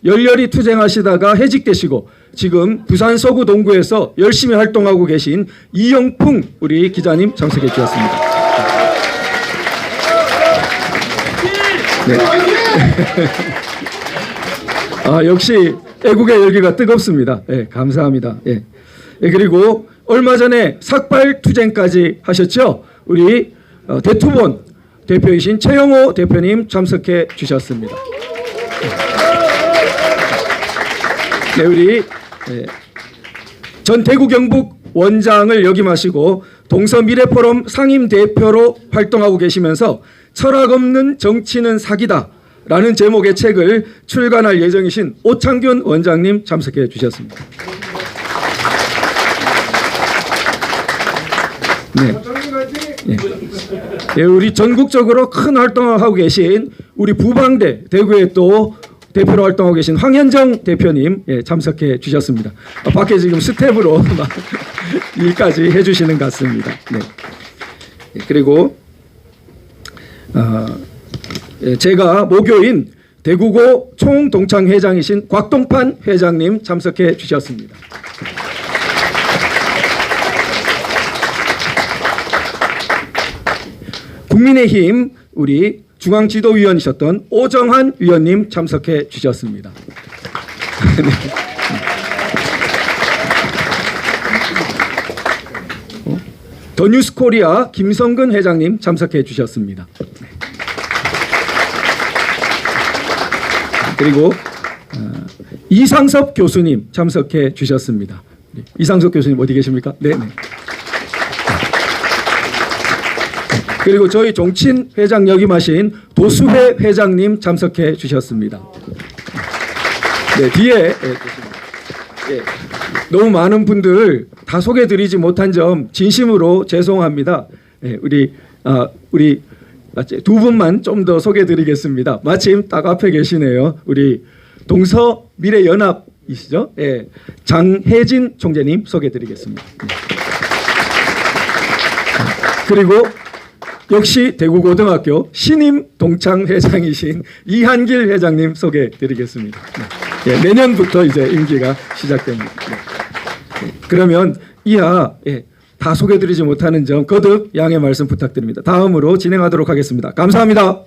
열렬히 투쟁하시다가 해직되시고 지금 부산 서구 동구에서 열심히 활동하고 계신 이영풍 우리 기자님 참석해 주셨습니다. 네. 역시 애국의 열기가 뜨겁습니다. 네, 감사합니다. 예. 네, 그리고 얼마 전에 삭발 투쟁까지 하셨죠? 우리 대투본 대표이신 최영호 대표님 참석해 주셨습니다. 네, 우리 전 대구 경북 원장을 역임하시고 동서미래포럼 상임대표로 활동하고 계시면서 철학 없는 정치는 사기다 라는 제목의 책을 출간할 예정이신 오창균 원장님 참석해 주셨습니다. 네. 네, 우리 전국적으로 큰 활동을 하고 계신 우리 부방대 대구에 또 대표로 활동하고 계신 황현정 대표님 참석해 주셨습니다. 밖에 지금 스텝으로 일까지 해주시는 것 같습니다. 네. 그리고 제가 모교인 대구고 총동창회장이신 곽동판 회장님 참석해 주셨습니다. 국민의힘 우리 중앙지도위원이셨던 오정한 위원님 참석해 주셨습니다. 더 뉴스코리아 김성근 회장님 참석해 주셨습니다. 그리고 이상섭 교수님 참석해 주셨습니다. 이상섭 교수님 어디 계십니까? 네. 그리고 저희 종친 회장 역임하신 도수회 회장님 참석해 주셨습니다. 네, 뒤에 너무 많은 분들 다 소개드리지 못한 점 진심으로 죄송합니다. 우리 두 분만 좀 더 소개드리겠습니다. 마침 딱 앞에 계시네요. 우리 동서미래연합이시죠? 장혜진 총재님 소개드리겠습니다. 그리고 역시 대구고등학교 신임 동창회장이신 이한길 회장님 소개드리겠습니다. 네. 내년부터 이제 임기가 시작됩니다. 네. 그러면 이하 다 소개드리지 못하는 점 거듭 양해 말씀 부탁드립니다. 다음으로 진행하도록 하겠습니다. 감사합니다.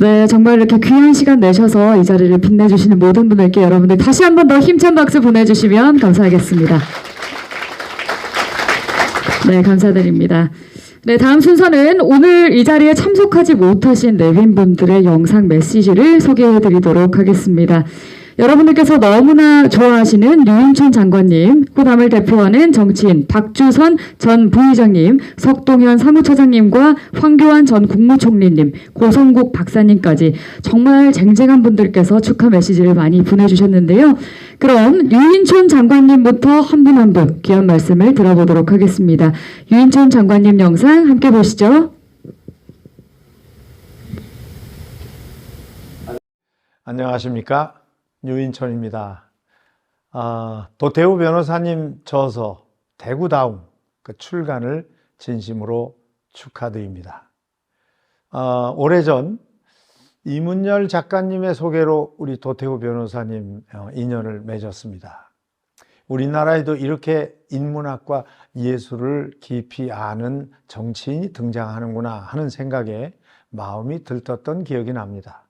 네, 정말 이렇게 귀한 시간 내셔서 이 자리를 빛내주시는 모든 분들께 여러분들 다시 한 번 더 힘찬 박수 보내주시면 감사하겠습니다. 네, 감사드립니다. 네, 다음 순서는 오늘 이 자리에 참석하지 못하신 내빈분들의 영상 메시지를 소개해드리도록 하겠습니다. 여러분들께서 너무나 좋아하시는 유인촌 장관님, 호남을 대표하는 정치인 박주선 전 부의장님, 석동현 사무처장님과 황교안 전 국무총리님, 고성국 박사님까지 정말 쟁쟁한 분들께서 축하 메시지를 많이 보내주셨는데요. 그럼 유인촌 장관님부터 한 분 한 분 귀한 말씀을 들어보도록 하겠습니다. 유인촌 장관님 영상 함께 보시죠. 안녕하십니까? 유인촌입니다. 도태우 변호사님 저서 대구다움 그 출간을 진심으로 축하드립니다. 오래전 이문열 작가님의 소개로 우리 도태우 변호사님 인연을 맺었습니다. 우리나라에도 이렇게 인문학과 예술을 깊이 아는 정치인이 등장하는구나 하는 생각에 마음이 들떴던 기억이 납니다.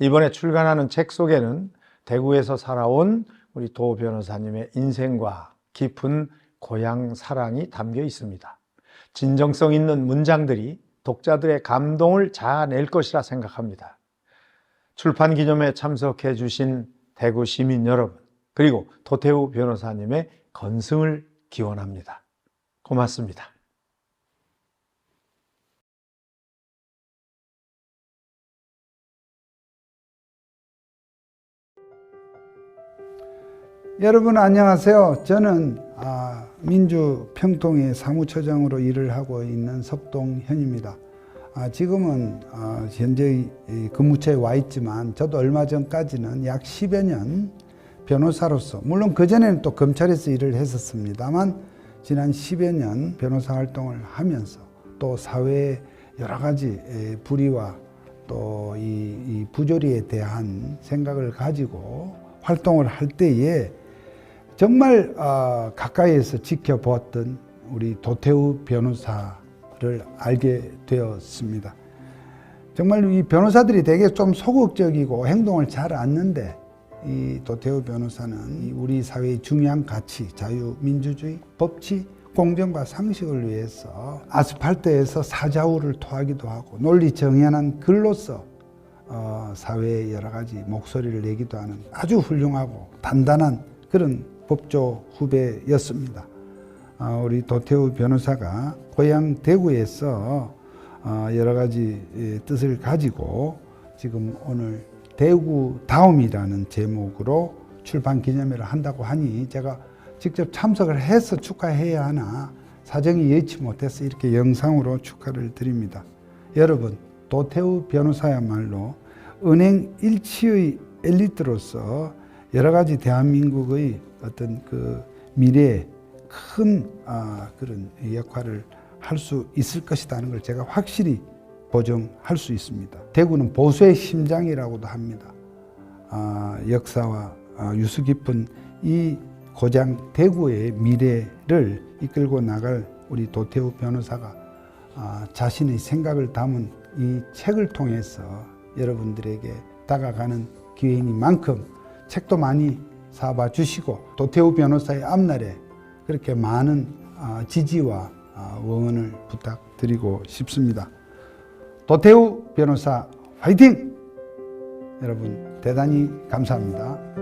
이번에 출간하는 책 속에는 대구에서 살아온 우리 도 변호사님의 인생과 깊은 고향 사랑이 담겨 있습니다. 진정성 있는 문장들이 독자들의 감동을 자아낼 것이라 생각합니다. 출판 기념회에 참석해 주신 대구 시민 여러분, 그리고 도태우 변호사님의 건승을 기원합니다. 고맙습니다. 여러분 안녕하세요. 저는 민주평통의 사무처장으로 일을 하고 있는 석동현입니다. 지금은 현재 근무처에 와 있지만 저도 얼마 전까지는 약 10여 년 변호사로서, 물론 그전에는 또 검찰에서 일을 했었습니다만 지난 10여 년 변호사 활동을 하면서 또 사회에 여러 가지 불의와 또 이 부조리에 대한 생각을 가지고 활동을 할 때에 정말 가까이에서 지켜보았던 우리 도태우 변호사를 알게 되었습니다. 정말 이 변호사들이 되게 좀 소극적이고 행동을 잘 않는데 이 도태우 변호사는 우리 사회의 중요한 가치, 자유, 민주주의, 법치, 공정과 상식을 위해서 아스팔트에서 사자후를 토하기도 하고 논리 정연한 글로서 사회에 여러 가지 목소리를 내기도 하는 아주 훌륭하고 단단한 그런 법조 후배였습니다. 우리 도태우 변호사가 고향 대구에서 여러 가지 뜻을 가지고 지금 오늘 대구다움이라는 제목으로 출판 기념회를 한다고 하니 제가 직접 참석을 해서 축하해야 하나 사정이 여의치 못해서 이렇게 영상으로 축하를 드립니다. 여러분, 도태우 변호사야말로 은행 일치의 엘리트로서 여러 가지 대한민국의 어떤 그 미래에 큰 그런 역할을 할 수 있을 것이라는 걸 제가 확실히 보증할 수 있습니다. 대구는 보수의 심장이라고도 합니다. 역사와 유수 깊은 이 고장 대구의 미래를 이끌고 나갈 우리 도태우 변호사가 자신의 생각을 담은 이 책을 통해서 여러분들에게 다가가는 기회이니만큼 책도 많이 사봐 주시고 도태우 변호사의 앞날에 그렇게 많은 지지와 응원을 부탁드리고 싶습니다. 도태우 변호사 화이팅! 여러분 대단히 감사합니다.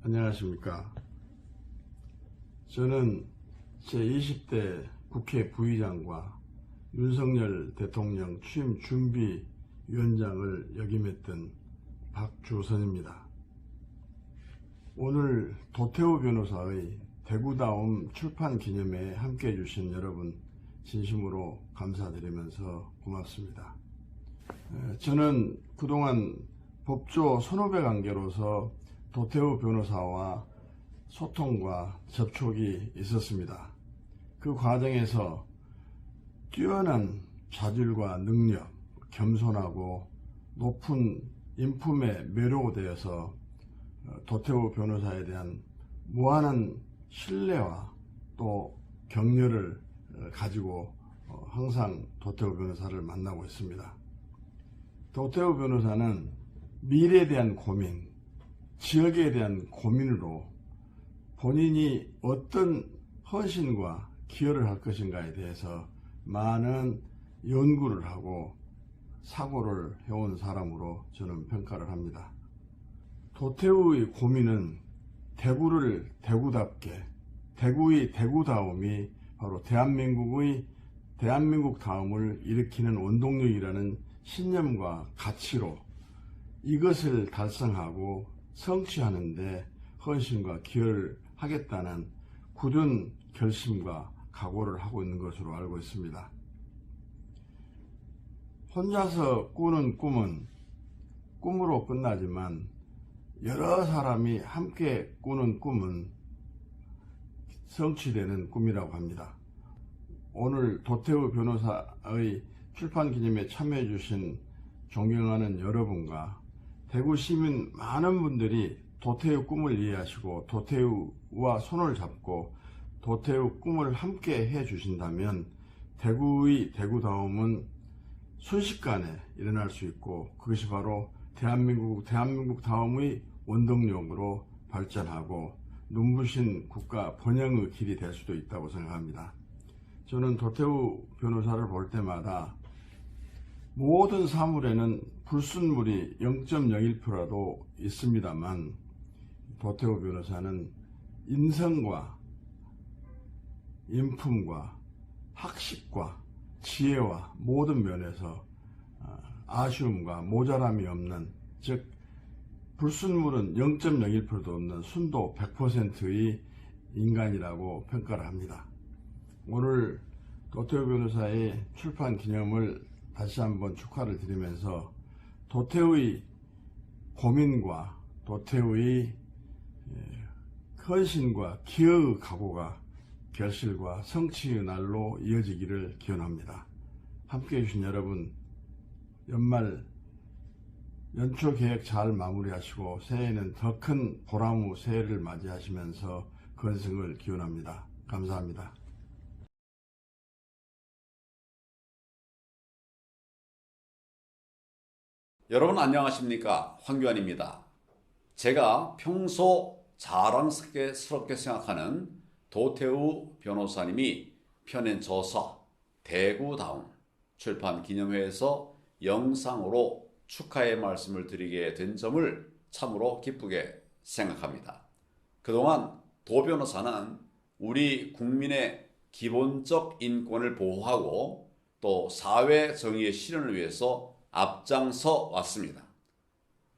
안녕하십니까. 저는 제20대 국회 부의장과 윤석열 대통령 취임 준비위원장을 역임했던 박주선입니다. 오늘 도태우 변호사의 대구다움 출판 기념회에 함께 해주신 여러분 진심으로 감사드리면서 고맙습니다. 저는 그동안 법조 선후배 관계로서 도태우 변호사와 소통과 접촉이 있었습니다. 그 과정에서 뛰어난 자질과 능력, 겸손하고 높은 인품에 매료되어서 도태우 변호사에 대한 무한한 신뢰와 또 격려를 가지고 항상 도태우 변호사를 만나고 있습니다. 도태우 변호사는 미래에 대한 고민, 지역에 대한 고민으로 본인이 어떤 헌신과 기여를 할 것인가에 대해서 많은 연구를 하고 사고를 해온 사람으로 저는 평가를 합니다. 도태우의 고민은 대구를 대구답게, 대구의 대구다움이 바로 대한민국 다움을 일으키는 원동력이라는 신념과 가치로 이것을 달성하고 성취하는데 헌신과 기여를 하겠다는 굳은 결심과 각오를 하고 있는 것으로 알고 있습니다. 혼자서 꾸는 꿈은 꿈으로 끝나지만 여러 사람이 함께 꾸는 꿈은 성취되는 꿈이라고 합니다. 오늘 도태우 변호사의 출판 기념회에 참여해 주신 존경하는 여러분과 대구 시민 많은 분들이 도태우 꿈을 이해하시고 도태우와 손을 잡고 도태우 꿈을 함께 해 주신다면 대구의 대구다움은 순식간에 일어날 수 있고 그것이 바로 대한민국 다움의 원동력으로 발전하고 눈부신 국가 번영의 길이 될 수도 있다고 생각합니다. 저는 도태우 변호사를 볼 때마다 모든 사물에는 불순물이 0.01%라도 있습니다만 도태우 변호사는 인성과 인품과 학식과 지혜와 모든 면에서 아쉬움과 모자람이 없는, 즉 불순물은 0.01%도 없는 순도 100%의 인간이라고 평가를 합니다. 오늘 도태우 변호사의 출판 기념을 다시 한번 축하를 드리면서 도태우의 고민과 도태우의 헌신과 기여의 각오가 결실과 성취의 날로 이어지기를 기원합니다. 함께해 주신 여러분, 연말 연초 계획 잘 마무리하시고 새해에는 더 큰 보람 후 새해를 맞이하시면서 건승을 기원합니다. 감사합니다. 여러분 안녕하십니까? 황교안입니다. 제가 평소 자랑스럽게 생각하는 도태우 변호사님이 펴낸 저서 대구다움 출판 기념회에서 영상으로 축하의 말씀을 드리게 된 점을 참으로 기쁘게 생각합니다. 그동안 도 변호사는 우리 국민의 기본적 인권을 보호하고 또 사회 정의의 실현을 위해서 앞장서 왔습니다.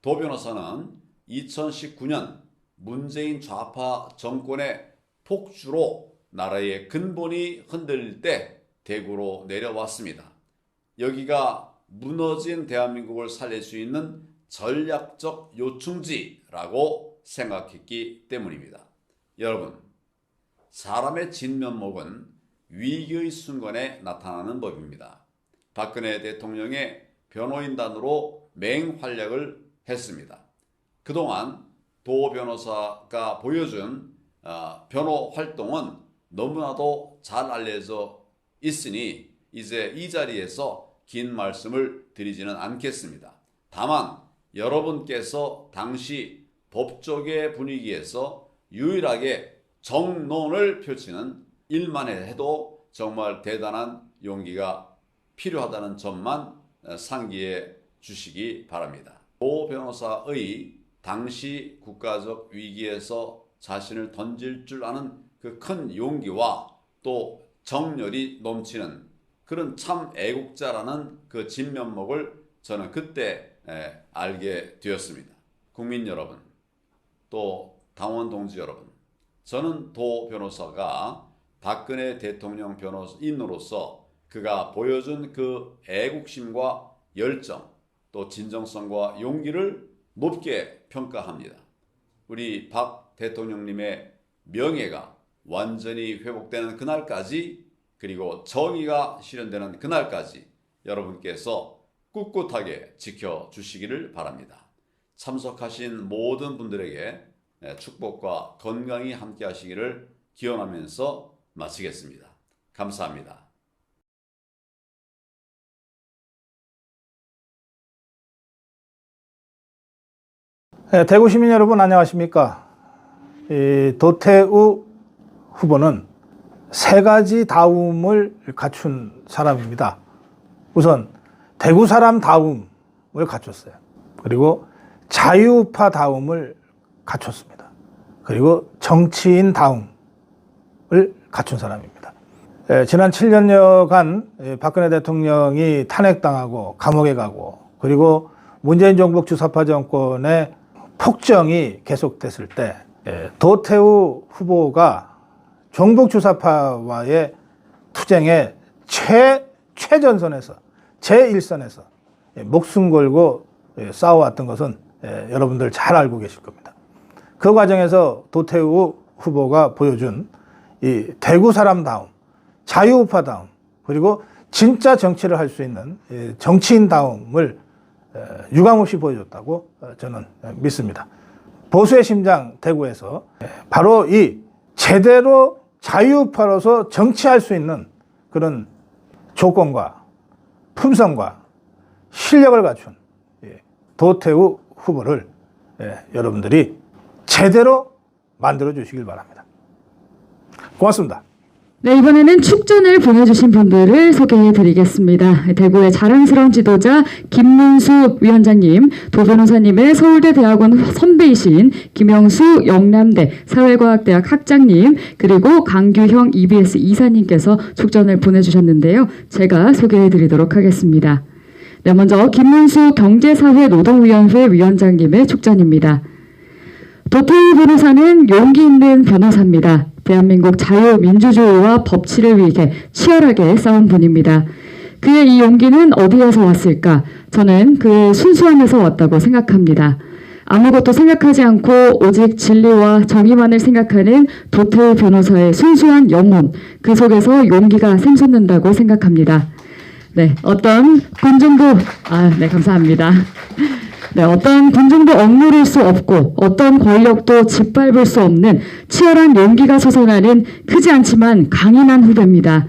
도 변호사는 2019년 문재인 좌파 정권의 폭주로 나라의 근본이 흔들릴 때 대구로 내려왔습니다. 여기가 무너진 대한민국을 살릴 수 있는 전략적 요충지라고 생각했기 때문입니다. 여러분, 사람의 진면목은 위기의 순간에 나타나는 법입니다. 박근혜 대통령의 변호인단으로 맹활약을 했습니다. 그동안 도 변호사가 보여준 변호 활동은 너무나도 잘 알려져 있으니 이제 이 자리에서 긴 말씀을 드리지는 않겠습니다. 다만 여러분께서 당시 법조계 분위기에서 유일하게 정론을 펼치는 일만 해도 정말 대단한 용기가 필요하다는 점만 상기해 주시기 바랍니다. 도 변호사의 당시 국가적 위기에서 자신을 던질 줄 아는 그 큰 용기와 또 정열이 넘치는 그런 참 애국자라는 그 진면목을 저는 그때 알게 되었습니다. 국민 여러분, 또 당원 동지 여러분, 저는 도 변호사가 박근혜 대통령 변호인으로서 그가 보여준 그 애국심과 열정, 또 진정성과 용기를 높게 평가합니다. 우리 박 대통령님의 명예가 완전히 회복되는 그날까지, 그리고 정의가 실현되는 그날까지 여러분께서 꿋꿋하게 지켜주시기를 바랍니다. 참석하신 모든 분들에게 축복과 건강이 함께 하시기를 기원하면서 마치겠습니다. 감사합니다. 대구 시민 여러분 안녕하십니까? 도태우 후보는 세 가지 다움을 갖춘 사람입니다. 우선 대구 사람 다움을 갖췄어요. 그리고 자유우파 다움을 갖췄습니다. 그리고 정치인 다움을 갖춘 사람입니다. 지난 7년여간 박근혜 대통령이 탄핵당하고 감옥에 가고, 그리고 문재인 정부 주사파 정권의 폭정이 계속됐을 때 도태우 후보가 종북 주사파와의 투쟁의 최전선에서, 제1선에서 목숨 걸고 싸워왔던 것은 여러분들 잘 알고 계실 겁니다. 그 과정에서 도태우 후보가 보여준 이 대구 사람다움, 자유우파다움, 그리고 진짜 정치를 할 수 있는 정치인다움을 유감없이 보여줬다고 저는 믿습니다. 보수의 심장 대구에서 바로 이 제대로 자유우파로서 정치할 수 있는 그런 조건과 품성과 실력을 갖춘 도태우 후보를 여러분들이 제대로 만들어 주시길 바랍니다. 고맙습니다. 네, 이번에는 축전을 보내주신 분들을 소개해드리겠습니다. 대구의 자랑스러운 지도자 김문수 위원장님, 도 변호사님의 서울대 대학원 선배이신 김영수 영남대 사회과학대학 학장님, 그리고 강규형 EBS 이사님께서 축전을 보내주셨는데요. 제가 소개해드리도록 하겠습니다. 네, 먼저 김문수 경제사회노동위원회 위원장님의 축전입니다. 도태우 변호사는 용기 있는 변호사입니다. 대한민국 자유민주주의와 법치를 위해 치열하게 싸운 분입니다. 그의 이 용기는 어디에서 왔을까? 저는 그의 순수함에서 왔다고 생각합니다. 아무것도 생각하지 않고 오직 진리와 정의만을 생각하는 도태우 변호사의 순수한 영혼, 그 속에서 용기가 샘솟는다고 생각합니다. 네, 어떤 군중도 네, 감사합니다. 네, 어떤 군중도 억누를 수 없고 어떤 권력도 짓밟을 수 없는 치열한 용기가 솟아나는 크지 않지만 강인한 후배입니다.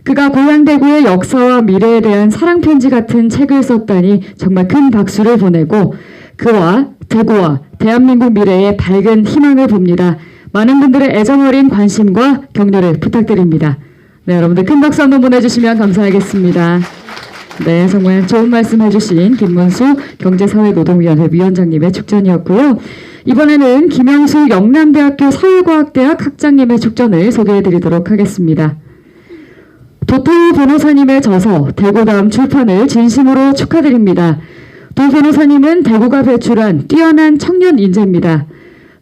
그가 고향 대구의 역사와 미래에 대한 사랑편지 같은 책을 썼다니 정말 큰 박수를 보내고 그와 대구와 대한민국 미래에 밝은 희망을 봅니다. 많은 분들의 애정어린 관심과 격려를 부탁드립니다. 네, 여러분들 큰 박수 한번 보내주시면 감사하겠습니다. 네, 정말 좋은 말씀 해주신 김문수 경제사회노동위원회 위원장님의 축전이었고요. 이번에는 김영수 영남대학교 사회과학대학 학장님의 축전을 소개해드리도록 하겠습니다. 도태우 변호사님의 저서 대구다음 출판을 진심으로 축하드립니다. 도 변호사님은 대구가 배출한 뛰어난 청년 인재입니다.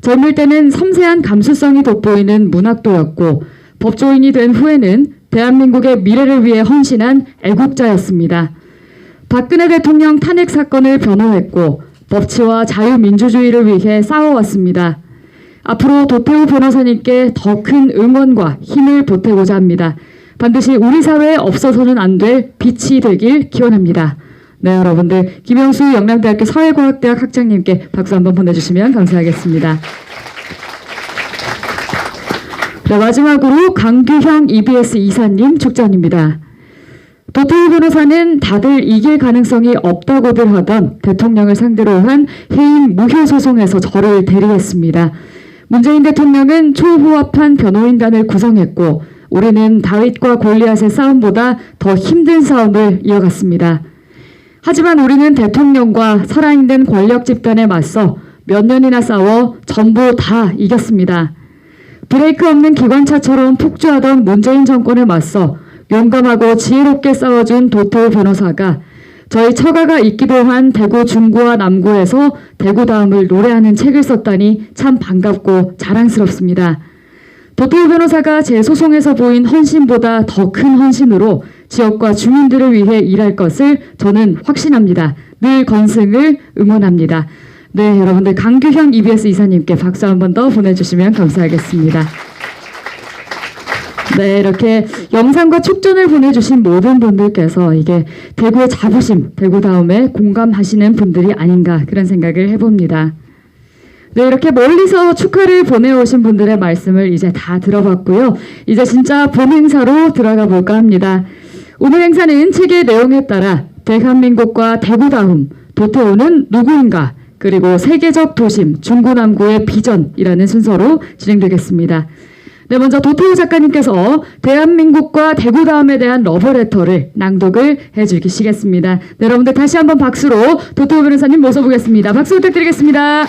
젊을 때는 섬세한 감수성이 돋보이는 문학도였고 법조인이 된 후에는 대한민국의 미래를 위해 헌신한 애국자였습니다. 박근혜 대통령 탄핵 사건을 변호했고 법치와 자유민주주의를 위해 싸워왔습니다. 앞으로 도태우 변호사님께 더 큰 응원과 힘을 보태고자 합니다. 반드시 우리 사회에 없어서는 안 될 빛이 되길 기원합니다. 네, 여러분들 김영수 영남대학교 사회과학대학 학장님께 박수 한번 보내주시면 감사하겠습니다. 네, 마지막으로 강규형 EBS 이사님 축전입니다. 도태우 변호사는 다들 이길 가능성이 없다고들 하던 대통령을 상대로 한 해임 무효 소송에서 저를 대리했습니다. 문재인 대통령은 초호합한 변호인단을 구성했고 우리는 다윗과 골리앗의 싸움보다 더 힘든 싸움을 이어갔습니다. 하지만 우리는 대통령과 살아있는 권력 집단에 맞서 몇 년이나 싸워 전부 다 이겼습니다. 브레이크 없는 기관차처럼 폭주하던 문재인 정권에 맞서 용감하고 지혜롭게 싸워준 도태우 변호사가 저희 처가가 있기도 한 대구 중구와 남구에서 대구 다음을 노래하는 책을 썼다니 참 반갑고 자랑스럽습니다. 도태우 변호사가 제 소송에서 보인 헌신보다 더 큰 헌신으로 지역과 주민들을 위해 일할 것을 저는 확신합니다. 늘 건승을 응원합니다. 네, 여러분들 강규형 EBS 이사님께 박수 한 번 더 보내주시면 감사하겠습니다. 네, 이렇게 영상과 축전을 보내주신 모든 분들께서 이게 대구의 자부심, 대구 다음에 공감하시는 분들이 아닌가 그런 생각을 해봅니다. 네, 이렇게 멀리서 축하를 보내오신 분들의 말씀을 이제 다 들어봤고요. 이제 진짜 본 행사로 들어가 볼까 합니다. 오늘 행사는 책의 내용에 따라 대한민국과 대구 다음, 도태우는 누구인가, 그리고 세계적 도심, 중구남구의 비전이라는 순서로 진행되겠습니다. 네, 먼저 도태우 작가님께서 대한민국과 대구 다음에 대한 러브레터를 낭독을 해주시겠습니다. 네, 여러분들 다시 한번 박수로 도태우 변호사님 모셔보겠습니다. 박수 부탁드리겠습니다.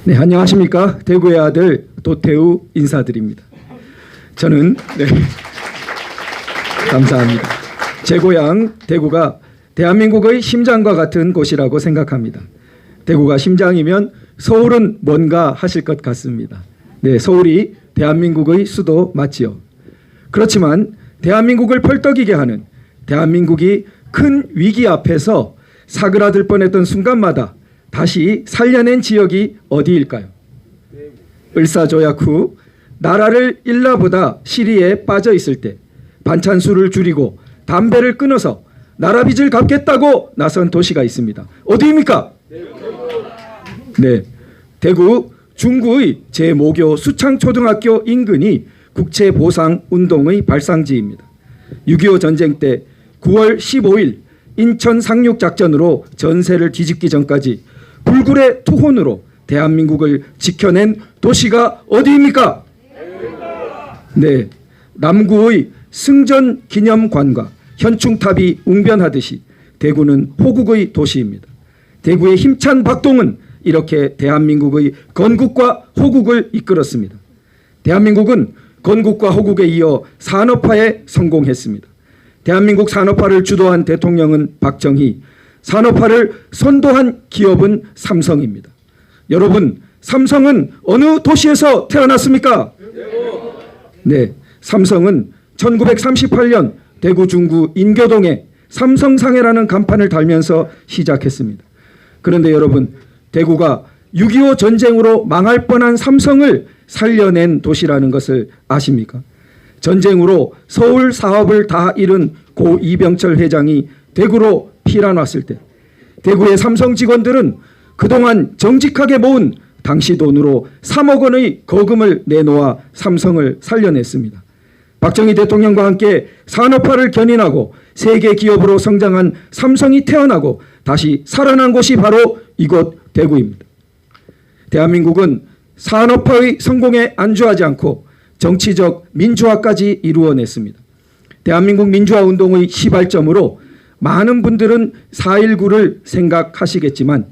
네, 안녕하십니까. 대구의 아들 도태우 인사드립니다. 저는 감사합니다. 제 고향 대구가 대한민국의 심장과 같은 곳이라고 생각합니다. 대구가 심장이면 서울은 뭔가 하실 것 같습니다. 네, 서울이 대한민국의 수도 맞지요. 그렇지만 대한민국을 펄떡이게 하는, 대한민국이 큰 위기 앞에서 사그라들 뻔했던 순간마다 다시 살려낸 지역이 어디일까요? 을사조약 후 나라를 일라보다 시리에 빠져 있을 때 반찬수를 줄이고 담배를 끊어서 나라 빚을 갚겠다고 나선 도시가 있습니다. 어디입니까? 네, 대구 중구의 제5교 수창초등학교 인근이 국채보상운동의 발상지입니다. 6.25 전쟁 때 9월 15일 인천 상륙작전으로 전세를 뒤집기 전까지 불굴의 투혼으로 대한민국을 지켜낸 도시가 어디입니까? 네, 남구의 승전기념관과 현충탑이 웅변하듯이 대구는 호국의 도시입니다. 대구의 힘찬 박동은 이렇게 대한민국의 건국과 호국을 이끌었습니다. 대한민국은 건국과 호국에 이어 산업화에 성공했습니다. 대한민국 산업화를 주도한 대통령은 박정희, 산업화를 선도한 기업은 삼성입니다. 여러분, 삼성은 어느 도시에서 태어났습니까? 네, 삼성은 1938년 대구 중구 인교동에 삼성상해라는 간판을 달면서 시작했습니다. 그런데 여러분, 대구가 6.25 전쟁으로 망할 뻔한 삼성을 살려낸 도시라는 것을 아십니까? 전쟁으로 서울 사업을 다 잃은 고 이병철 회장이 대구로 피난왔을 때 대구의 삼성 직원들은 그동안 정직하게 모은 당시 돈으로 3억 원의 거금을 내놓아 삼성을 살려냈습니다. 박정희 대통령과 함께 산업화를 견인하고 세계 기업으로 성장한 삼성이 태어나고 다시 살아난 곳이 바로 이곳 대구입니다. 대한민국은 산업화의 성공에 안주하지 않고 정치적 민주화까지 이루어냈습니다. 대한민국 민주화 운동의 시발점으로 많은 분들은 4.19를 생각하시겠지만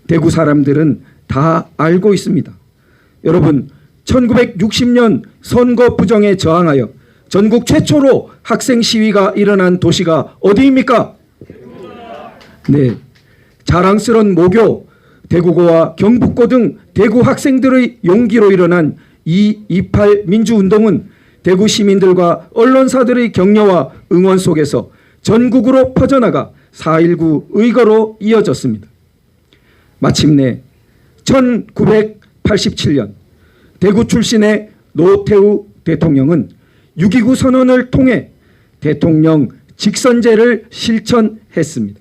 대구 사람들은 다 알고 있습니다. 여러분, 1960년 선거 부정에 저항하여 전국 최초로 학생 시위가 일어난 도시가 어디입니까? 네, 자랑스러운 모교, 대구고와 경북고 등 대구 학생들의 용기로 일어난 2.28 민주운동은 대구 시민들과 언론사들의 격려와 응원 속에서 전국으로 퍼져나가 4.19 의거로 이어졌습니다. 마침내 1987년 대구 출신의 노태우 대통령은 6.29 선언을 통해 대통령 직선제를 실천했습니다.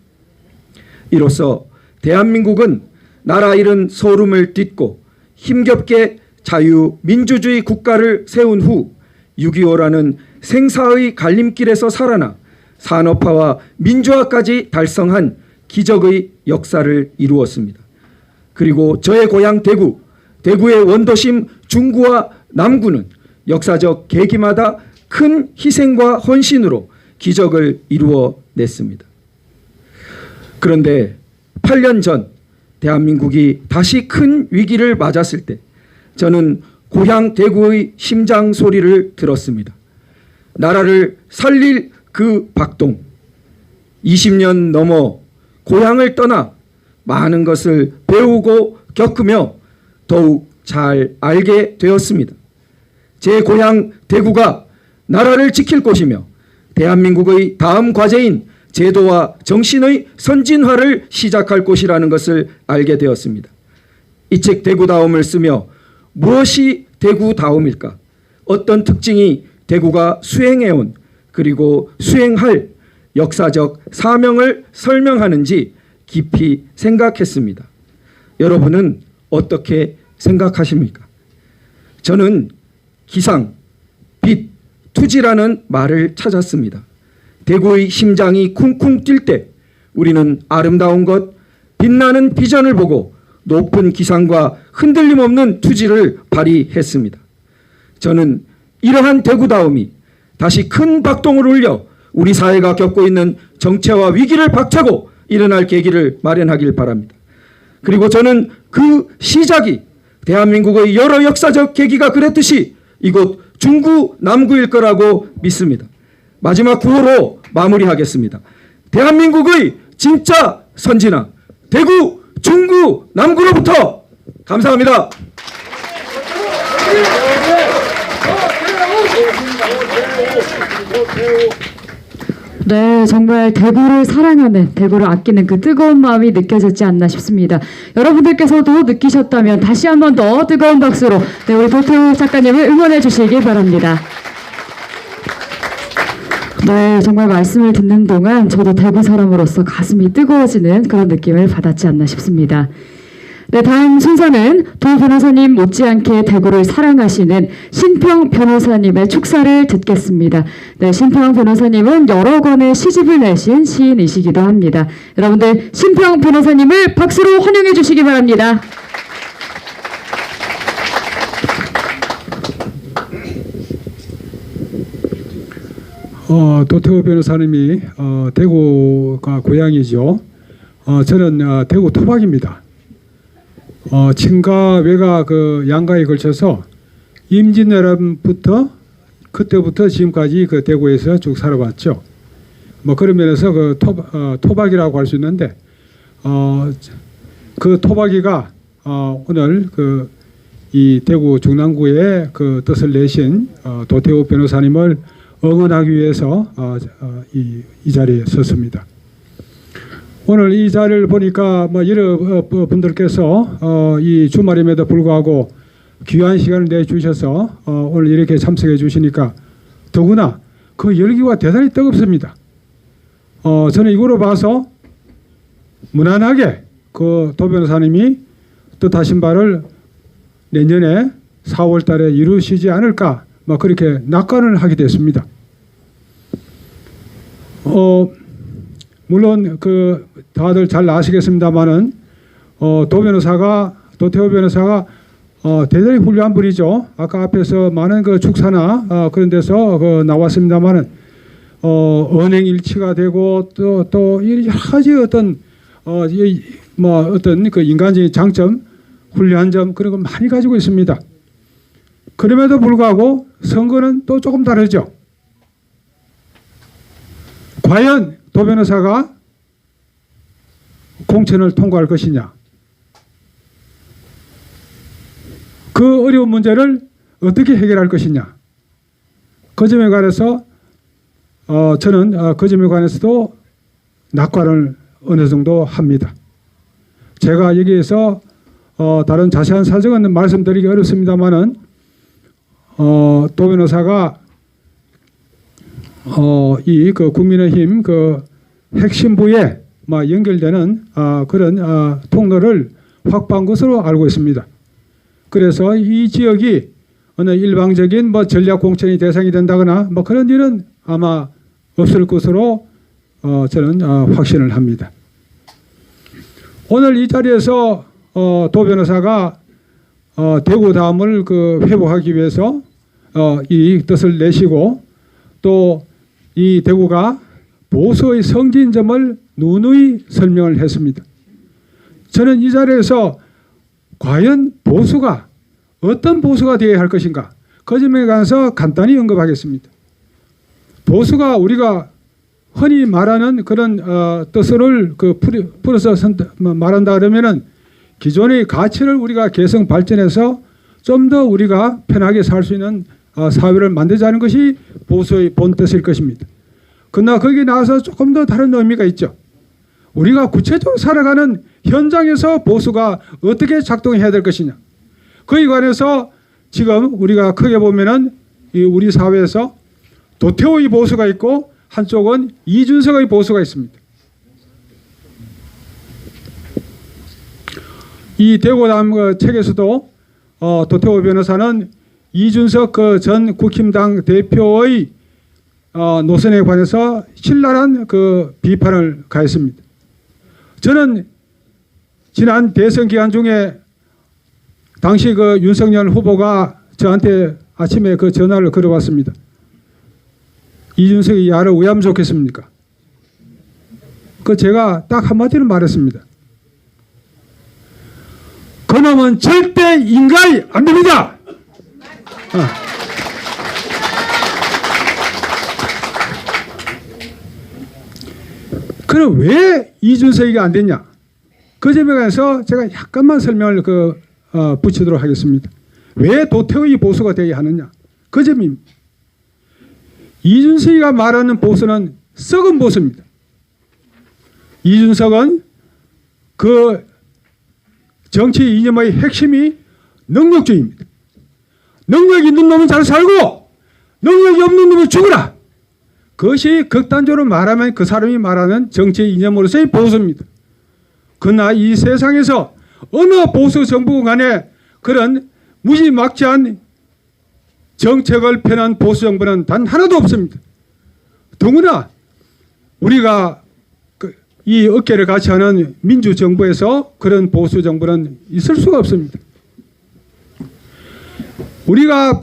이로써 대한민국은 나라 잃은 소름을 딛고 힘겹게 자유민주주의 국가를 세운 후 6.25라는 생사의 갈림길에서 살아나 산업화와 민주화까지 달성한 기적의 역사를 이루었습니다. 그리고 저의 고향 대구, 대구의 원도심 중구와 남구는 역사적 계기마다 큰 희생과 헌신으로 기적을 이루어냈습니다. 그런데 8년 전 대한민국이 다시 큰 위기를 맞았을 때 저는 고향 대구의 심장 소리를 들었습니다. 나라를 살릴 그 박동. 20년 넘어 고향을 떠나 많은 것을 배우고 겪으며 더욱 잘 알게 되었습니다. 제 고향 대구가 나라를 지킬 곳이며 대한민국의 다음 과제인 제도와 정신의 선진화를 시작할 곳이라는 것을 알게 되었습니다. 이 책 대구다움을 쓰며 무엇이 대구다움일까? 어떤 특징이 대구가 수행해온 그리고 수행할 역사적 사명을 설명하는지 깊이 생각했습니다. 여러분은 어떻게 생각하십니까? 저는 기상, 빛, 투지라는 말을 찾았습니다. 대구의 심장이 쿵쿵 뛸 때 우리는 아름다운 것, 빛나는 비전을 보고 높은 기상과 흔들림 없는 투지를 발휘했습니다. 저는 이러한 대구다움이 다시 큰 박동을 울려 우리 사회가 겪고 있는 정체와 위기를 박차고 일어날 계기를 마련하길 바랍니다. 그리고 저는 그 시작이 대한민국의 여러 역사적 계기가 그랬듯이 이곳 중구 남구일 거라고 믿습니다. 마지막 구호로 마무리하겠습니다. 대한민국의 진짜 선진화 대구 중구 남구로부터. 감사합니다. 네, 정말 대구를 사랑하는, 대구를 아끼는 그 뜨거운 마음이 느껴졌지 않나 싶습니다. 여러분들께서도 느끼셨다면 다시 한 번 더 뜨거운 박수로 네, 우리 도태우 작가님을 응원해 주시기 바랍니다. 네, 정말 말씀을 듣는 동안 저도 대구 사람으로서 가슴이 뜨거워지는 그런 느낌을 받았지 않나 싶습니다. 네, 다음 순서는 도 변호사님 못지않게 대구를 사랑하시는 신평 변호사님의 축사를 듣겠습니다. 네, 신평 변호사님은 여러 권의 시집을 내신 시인이시기도 합니다. 여러분들 신평 변호사님을 박수로 환영해 주시기 바랍니다. 도태우 변호사님이 대구가 고향이죠. 저는 대구 토박입니다. 친가 외가 그 양가에 걸쳐서 임진왜란부터 그때부터 지금까지 그 대구에서 쭉 살아왔죠. 뭐 그런 면에서 그 토박이라고 할 수 있는데 그 토박이가 오늘 그 이 대구 중랑구의 그 뜻을 내신 도태우 변호사님을 응원하기 위해서 이 자리에 섰습니다. 오늘 이 자리를 보니까 뭐 여러 분들께서 이 주말임에도 불구하고 귀한 시간을 내주셔서 오늘 이렇게 참석해 주시니까 더구나 그 열기가 대단히 뜨겁습니다. 저는 이거로 봐서 무난하게 그 도 변호사님이 뜻하신 바를 내년에 4월 달에 이루시지 않을까 뭐 그렇게 낙관을 하게 됐습니다. 물론 그 다들 잘 아시겠습니다만은 도태우 변호사가 대단히 훌륭한 분이죠. 아까 앞에서 많은 그 축사나 그런 데서 나왔습니다만은 언행 일치가 되고 또 여러 가지 어떤 어떤 그 인간적인 장점, 훌륭한 점 그런 거 많이 가지고 있습니다. 그럼에도 불구하고 선거는 또 조금 다르죠. 과연 도 변호사가 공천을 통과할 것이냐, 그 어려운 문제를 어떻게 해결할 것이냐, 그 점에 관해서 저는 그 점에 관해서도 낙관을 어느 정도 합니다. 제가 여기에서 다른 자세한 사정은 말씀드리기 어렵습니다만은 도 변호사가 이 그 국민의힘 그 핵심부에 연결되는 그런 통로를 확보한 것으로 알고 있습니다. 그래서 이 지역이 어느 일방적인 전략 공천이 대상이 된다거나 그런 일은 아마 없을 것으로 저는 확신을 합니다. 오늘 이 자리에서 도 변호사가 대구 다음을 회복하기 위해서 이 뜻을 내시고 또 이 대구가 보수의 성진점을 누누이 설명을 했습니다. 저는 이 자리에서 과연 보수가 어떤 보수가 되어야 할 것인가, 그 점에 관해서 간단히 언급하겠습니다. 보수가 우리가 흔히 말하는 그런 뜻을 풀어서 말한다 그러면은 기존의 가치를 우리가 개성 발전해서 좀 더 우리가 편하게 살 수 있는 사회를 만들자는 것이 보수의 본뜻일 것입니다. 그러나 거기에 나와서 조금 더 다른 의미가 있죠. 우리가 구체적으로 살아가는 현장에서 보수가 어떻게 작동해야 될 것이냐, 그에 관해서 지금 우리가 크게 보면은 우리 사회에서 도태우의 보수가 있고 한쪽은 이준석의 보수가 있습니다. 이 대구담 책에서도 도태우 변호사는 이준석 전 국힘당 대표의 노선에 관해서 신랄한 비판을 가했습니다. 저는 지난 대선 기간 중에 당시 윤석열 후보가 저한테 아침에 전화를 걸어왔습니다. 이준석이 야를 왜 하면 좋겠습니까? 제가 딱 한마디로 말했습니다. 그놈은 절대 인간이 안 됩니다. 그럼 왜 이준석이가 안 됐냐? 그 점에 관해서 제가 약간만 설명을 붙이도록 하겠습니다. 왜 도태우의 보수가 되어야 하느냐? 그 점입니다. 이준석이가 말하는 보수는 썩은 보수입니다. 이준석은 정치 이념의 핵심이 능력주의입니다. 능력이 있는 놈은 잘 살고 능력이 없는 놈은 죽어라. 그것이 극단적으로 말하면 그 사람이 말하는 정치 이념으로서의 보수입니다. 그러나 이 세상에서 어느 보수 정부 간에 그런 무지막지한 정책을 펴는 보수 정부는 단 하나도 없습니다. 더구나 우리가 이 어깨를 같이 하는 민주정부에서 그런 보수 정부는 있을 수가 없습니다. 우리가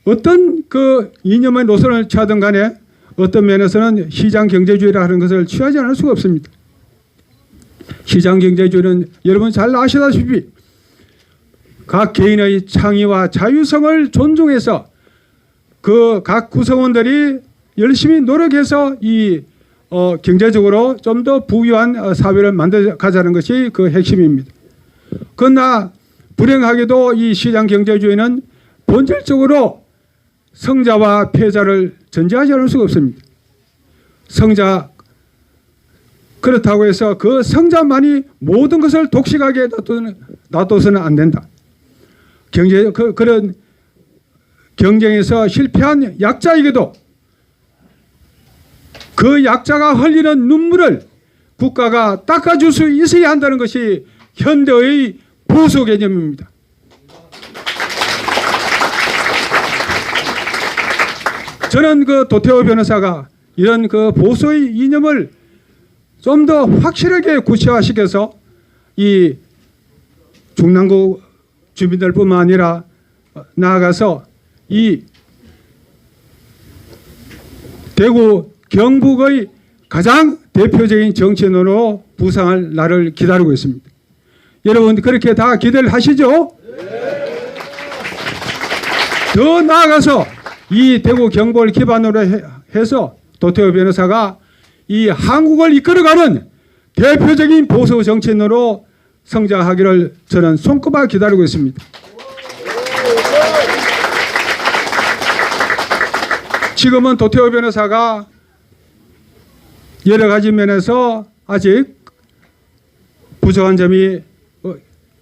어떤 이념의 노선을 취하든 간에 어떤 면에서는 시장경제주의라 하는 것을 취하지 않을 수가 없습니다. 시장경제주의는 여러분 잘 아시다시피 각 개인의 창의와 자유성을 존중해서 각 구성원들이 열심히 노력해서 경제적으로 좀 더 부유한 사회를 만들어 가자는 것이 핵심입니다. 그러나 불행하게도 이 시장 경제주의는 본질적으로 성자와 패자를 전제하지 않을 수가 없습니다. 성자, 그렇다고 해서 그 성자만이 모든 것을 독식하게 놔둬서는 안 된다. 그런 경쟁에서 실패한 약자에게도 그 약자가 흘리는 눈물을 국가가 닦아줄 수 있어야 한다는 것이 현대의 보수 개념입니다. 저는 그 도태우 변호사가 이런 그 보수의 이념을 좀 더 확실하게 구체화시켜서 이 중남구 주민들뿐만 아니라 나아가서 이 대구 경북의 가장 대표적인 정치인으로 부상할 날을 기다리고 있습니다. 여러분 그렇게 다 기대를 하시죠? 더 나아가서 이 대구 경북을 기반으로 해서 도태우 변호사가 이 한국을 이끌어가는 대표적인 보수 정치인으로 성장하기를 저는 손꼽아 기다리고 있습니다. 지금은 도태우 변호사가 여러 가지 면에서 아직 부족한 점이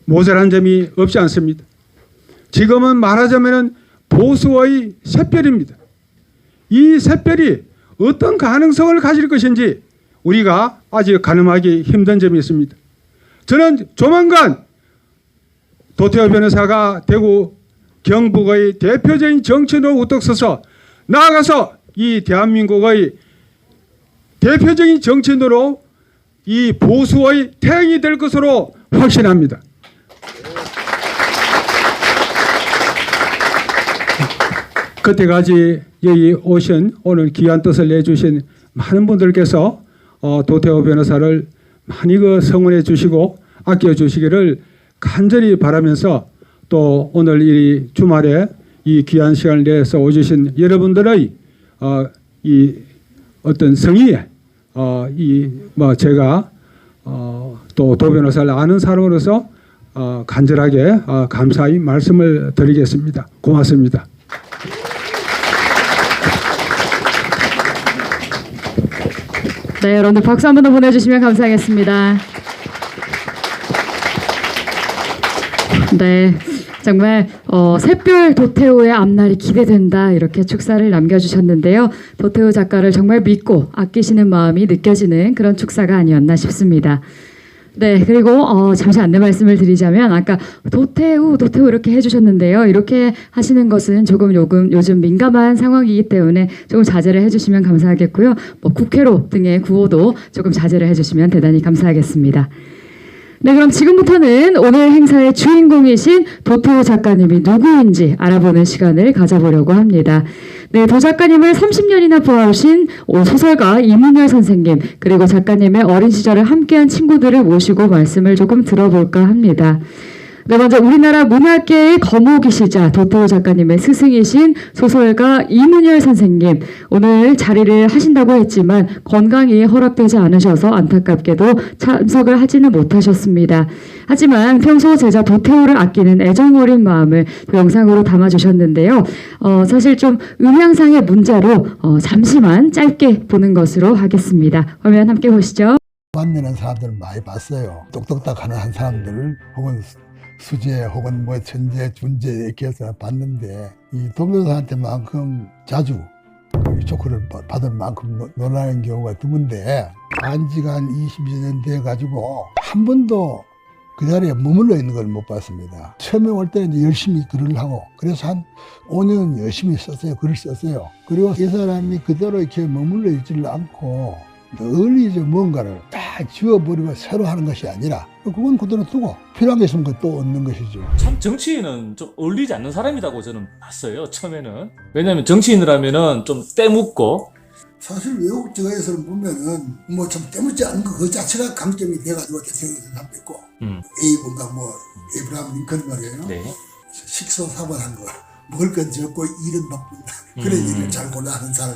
모자란 점이 없지 않습니다. 지금은 말하자면 보수의 샛별입니다. 이 샛별이 어떤 가능성을 가질 것인지 우리가 아직 가늠하기 힘든 점이 있습니다. 저는 조만간 도태우 변호사가 대구 경북의 대표적인 정치인으로 우뚝 서서 나아가서 이 대한민국의 대표적인 정치인으로 이 보수의 태양이 될 것으로 확신합니다. 그때까지 여기 오신 오늘 귀한 뜻을 내주신 많은 분들께서 도태우 변호사를 많이 성원해 주시고 아껴 주시기를 간절히 바라면서 또 오늘 이 주말에 이 귀한 시간을 내서 오주신 여러분들의 이 어떤 성의에 제가 또 도 변호사를 아는 사람으로서 간절하게 감사의 말씀을 드리겠습니다. 고맙습니다. 네, 여러분들 박수 한 번 더 보내주시면 감사하겠습니다. 네, 정말 샛별 도태우의 앞날이 기대된다 이렇게 축사를 남겨주셨는데요. 도태우 작가를 정말 믿고 아끼시는 마음이 느껴지는 그런 축사가 아니었나 싶습니다. 네, 그리고 잠시 안내 말씀을 드리자면 아까 도태우 이렇게 해주셨는데요. 이렇게 하시는 것은 조금 요즘 민감한 상황이기 때문에 조금 자제를 해주시면 감사하겠고요. 뭐 국회로 등의 구호도 조금 자제를 해주시면 대단히 감사하겠습니다. 네, 그럼 지금부터는 오늘 행사의 주인공이신 도태우 작가님이 누구인지 알아보는 시간을 가져보려고 합니다. 네, 도 작가님을 30년이나 보아오신 소설가 이문열 선생님, 그리고 작가님의 어린 시절을 함께한 친구들을 모시고 말씀을 조금 들어볼까 합니다. 네, 먼저 우리나라 문학계의 거목이시자 도태우 작가님의 스승이신 소설가 이문열 선생님, 오늘 자리를 하신다고 했지만 건강이 허락되지 않으셔서 안타깝게도 참석을 하지는 못하셨습니다. 하지만 평소 제자 도태우를 아끼는 애정 어린 마음을 그 영상으로 담아주셨는데요. 사실 좀 음향상의 문제로 잠시만 짧게 보는 것으로 하겠습니다. 화면 함께 보시죠. 만나는 사람들을 많이 봤어요. 똑똑딱하는 한 사람들 혹은 수재 혹은 뭐 천재, 준재 이렇게 해서 봤는데 이 도변호사한테만큼 자주 쇼크를 받을 만큼 놀라는 경우가 드문데 안지가 한 20년 돼가지고 한 번도 그 자리에 머물러 있는 걸 못 봤습니다. 처음에 올 때는 이제 열심히 글을 하고 그래서 한 5년 열심히 썼어요. 글을 썼어요. 그리고 이 사람이 그대로 이렇게 머물러 있지를 않고 늘 이제 뭔가를 다 지워버리고 새로 하는 것이 아니라 그건 그대로 두고 필요한 게 있으면 또 얻는 것이죠. 참 정치인은 좀 어울리지 않는 사람이라고 저는 봤어요, 처음에는. 왜냐면 정치인을 하면은 좀 때묻고. 사실 외국 저에서는 보면은 뭐 좀 때묻지 않은 거 그 자체가 강점이 돼가지고 대통령이 사람도 있고 에이브인가 뭐 에이브라함 링컨 말이에요. 네. 식소사반한 거 먹을 건 적고 일은 바쁜다. 그런 일을 잘 골라 하는 사람.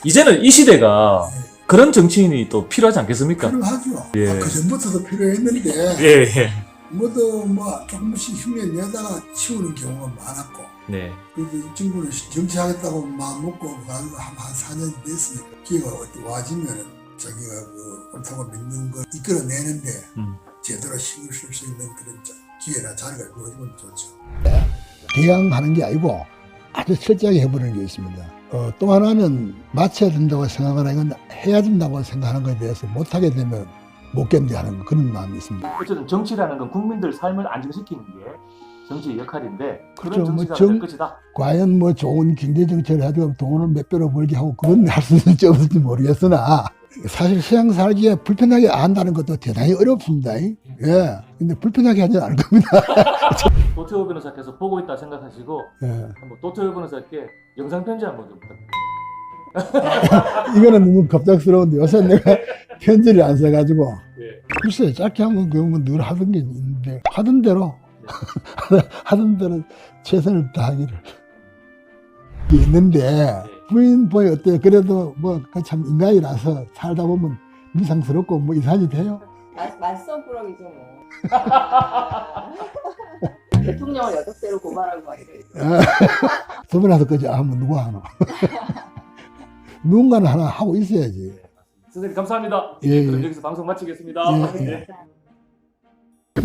이제는 이 시대가 그런 정치인이 또 필요하지 않겠습니까? 필요하죠. 예. 그 전부터도 필요했는데 예. 뭐도 뭐 조금씩 흉내 내다가 치우는 경우가 많았고 네. 그래도 이 친구는 정치하겠다고 마음 먹고 한 4년 됐으니까 기회가 와지면은 자기가 그 옳다고 믿는 걸 이끌어내는데 제대로 힘을 쓸 수 있는 그런 기회나 자리가 주어지면 좋죠. 대항하는 게 아니고 아주 철저하게 해보는 게 있습니다. 또 하나는 마쳐야 된다고 생각하는 건 해야 된다고 생각하는 것에 대해서 못하게 되면 못 견뎌하는 그런 마음이 있습니다. 어쨌든 정치라는 건 국민들 삶을 안정시키는 게 정치의 역할인데 그렇죠. 그런 뭐 정치가 될 것이다. 과연 뭐 좋은 경제 정책을 해가지고 돈을 몇 배로 벌게 하고 그건 할 수 있을지 없을지 모르겠으나 사실 세상 살기에 불편하게 한다는 것도 대단히 어렵습니다. 예. 근데 불편하게 하지 않을 겁니다. 도태우 변호사께서 보고 있다 생각하시고 예. 한번 도태우 변호사께 영상 편지 한번 좀 부탁드립니다. 이거는 너무 갑작스러운데 요새 내가 편지를 안 써가지고 예. 글쎄 짧게 한번 그러면 늘 하던 게 있는데 하던 대로 하던 대로 최선을 다하기를 있는데 부인 보이 어때요? 그래도 뭐 참 인간이라서 살다 보면 이상스럽고 뭐 이상하지 돼요? 맞서꾸러기죠 뭐. 대통령을 8대로 고발하고 막 이래. 두 번 해서 그지 하면 누가 하나? 누군가는 하나 하고 있어야지. 선생님 감사합니다. 예, 그럼 예. 여기서 방송 마치겠습니다. 예, 예. 네.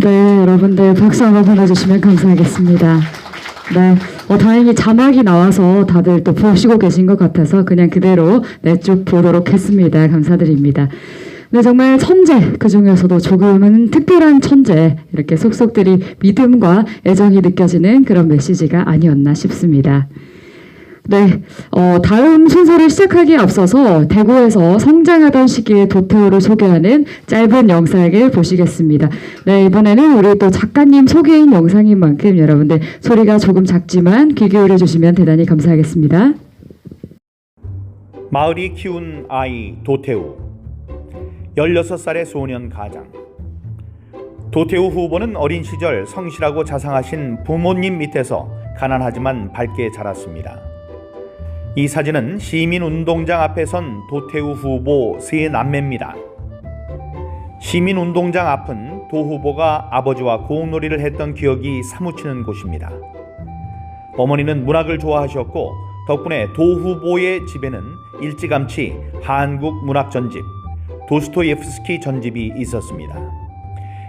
네, 여러분들 박수 한번 보내주시면 감사하겠습니다. 네, 다행히 자막이 나와서 다들 또 보시고 계신 것 같아서 그냥 그대로 쭉 보도록 했습니다. 감사드립니다. 네, 정말 천재, 그 중에서도 조금은 특별한 천재, 이렇게 속속들이 믿음과 애정이 느껴지는 그런 메시지가 아니었나 싶습니다. 네, 다음 순서를 시작하기에 앞서서 대구에서 성장하던 시기의 도태우를 소개하는 짧은 영상을 보시겠습니다. 네, 이번에는 우리 또 작가님 소개인 영상인 만큼 여러분들 소리가 조금 작지만 귀 기울여 주시면 대단히 감사하겠습니다. 마을이 키운 아이 도태우. 16살의 소년 가장. 도태우 후보는 어린 시절 성실하고 자상하신 부모님 밑에서 가난하지만 밝게 자랐습니다. 이 사진은 시민운동장 앞에 선 도태우 후보 세 남매입니다. 시민운동장 앞은 도 후보가 아버지와 공놀이를 했던 기억이 사무치는 곳입니다. 어머니는 문학을 좋아하셨고 덕분에 도 후보의 집에는 일찌감치 한국 문학 전집, 도스토옙스키 전집이 있었습니다.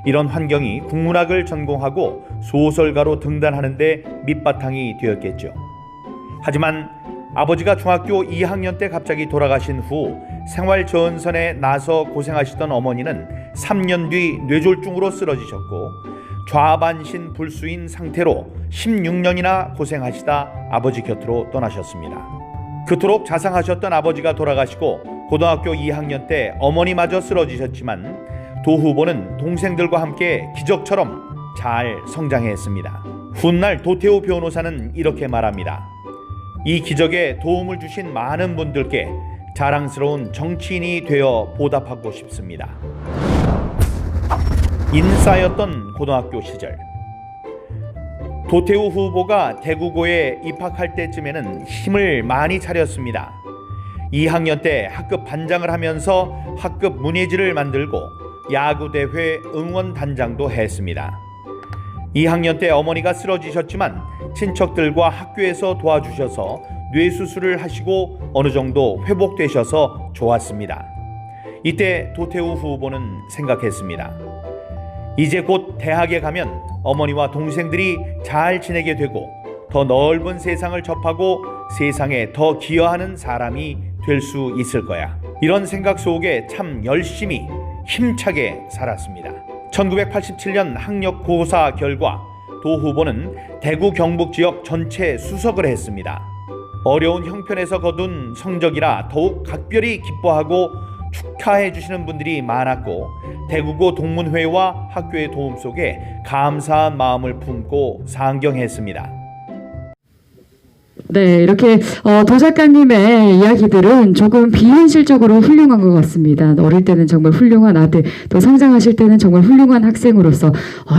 이런 환경이 국문학을 전공하고 소설가로 등단하는 데 밑바탕이 되었겠죠. 하지만 아버지가 중학교 2학년 때 갑자기 돌아가신 후 생활 전선에 나서 고생하시던 어머니는 3년 뒤 뇌졸중으로 쓰러지셨고 좌반신 불수인 상태로 16년이나 고생하시다 아버지 곁으로 떠나셨습니다. 그토록 자상하셨던 아버지가 돌아가시고 고등학교 2학년 때 어머니마저 쓰러지셨지만 도 후보는 동생들과 함께 기적처럼 잘 성장했습니다. 훗날 도태우 변호사는 이렇게 말합니다. 이 기적에 도움을 주신 많은 분들께 자랑스러운 정치인이 되어 보답하고 싶습니다. 인싸였던 고등학교 시절. 도태우 후보가 대구고에 입학할 때쯤에는 힘을 많이 차렸습니다. 2학년 때 학급 반장을 하면서 학급 문예지를 만들고 야구대회 응원단장도 했습니다. 2학년 때 어머니가 쓰러지셨지만 친척들과 학교에서 도와주셔서 뇌수술을 하시고 어느 정도 회복되셔서 좋았습니다. 이때 도태우 후보는 생각했습니다. 이제 곧 대학에 가면 어머니와 동생들이 잘 지내게 되고 더 넓은 세상을 접하고 세상에 더 기여하는 사람이 될 수 있을 거야. 이런 생각 속에 참 열심히 힘차게 살았습니다. 1987년 학력고사 결과 도 후보는 대구 경북 지역 전체 수석을 했습니다. 어려운 형편에서 거둔 성적이라 더욱 각별히 기뻐하고 축하해 주시는 분들이 많았고 대구고 동문회와 학교의 도움 속에 감사한 마음을 품고 상경했습니다. 네, 이렇게 도 작가님의 이야기들은 조금 비현실적으로 훌륭한 것 같습니다. 어릴 때는 정말 훌륭한 아들, 또 성장하실 때는 정말 훌륭한 학생으로서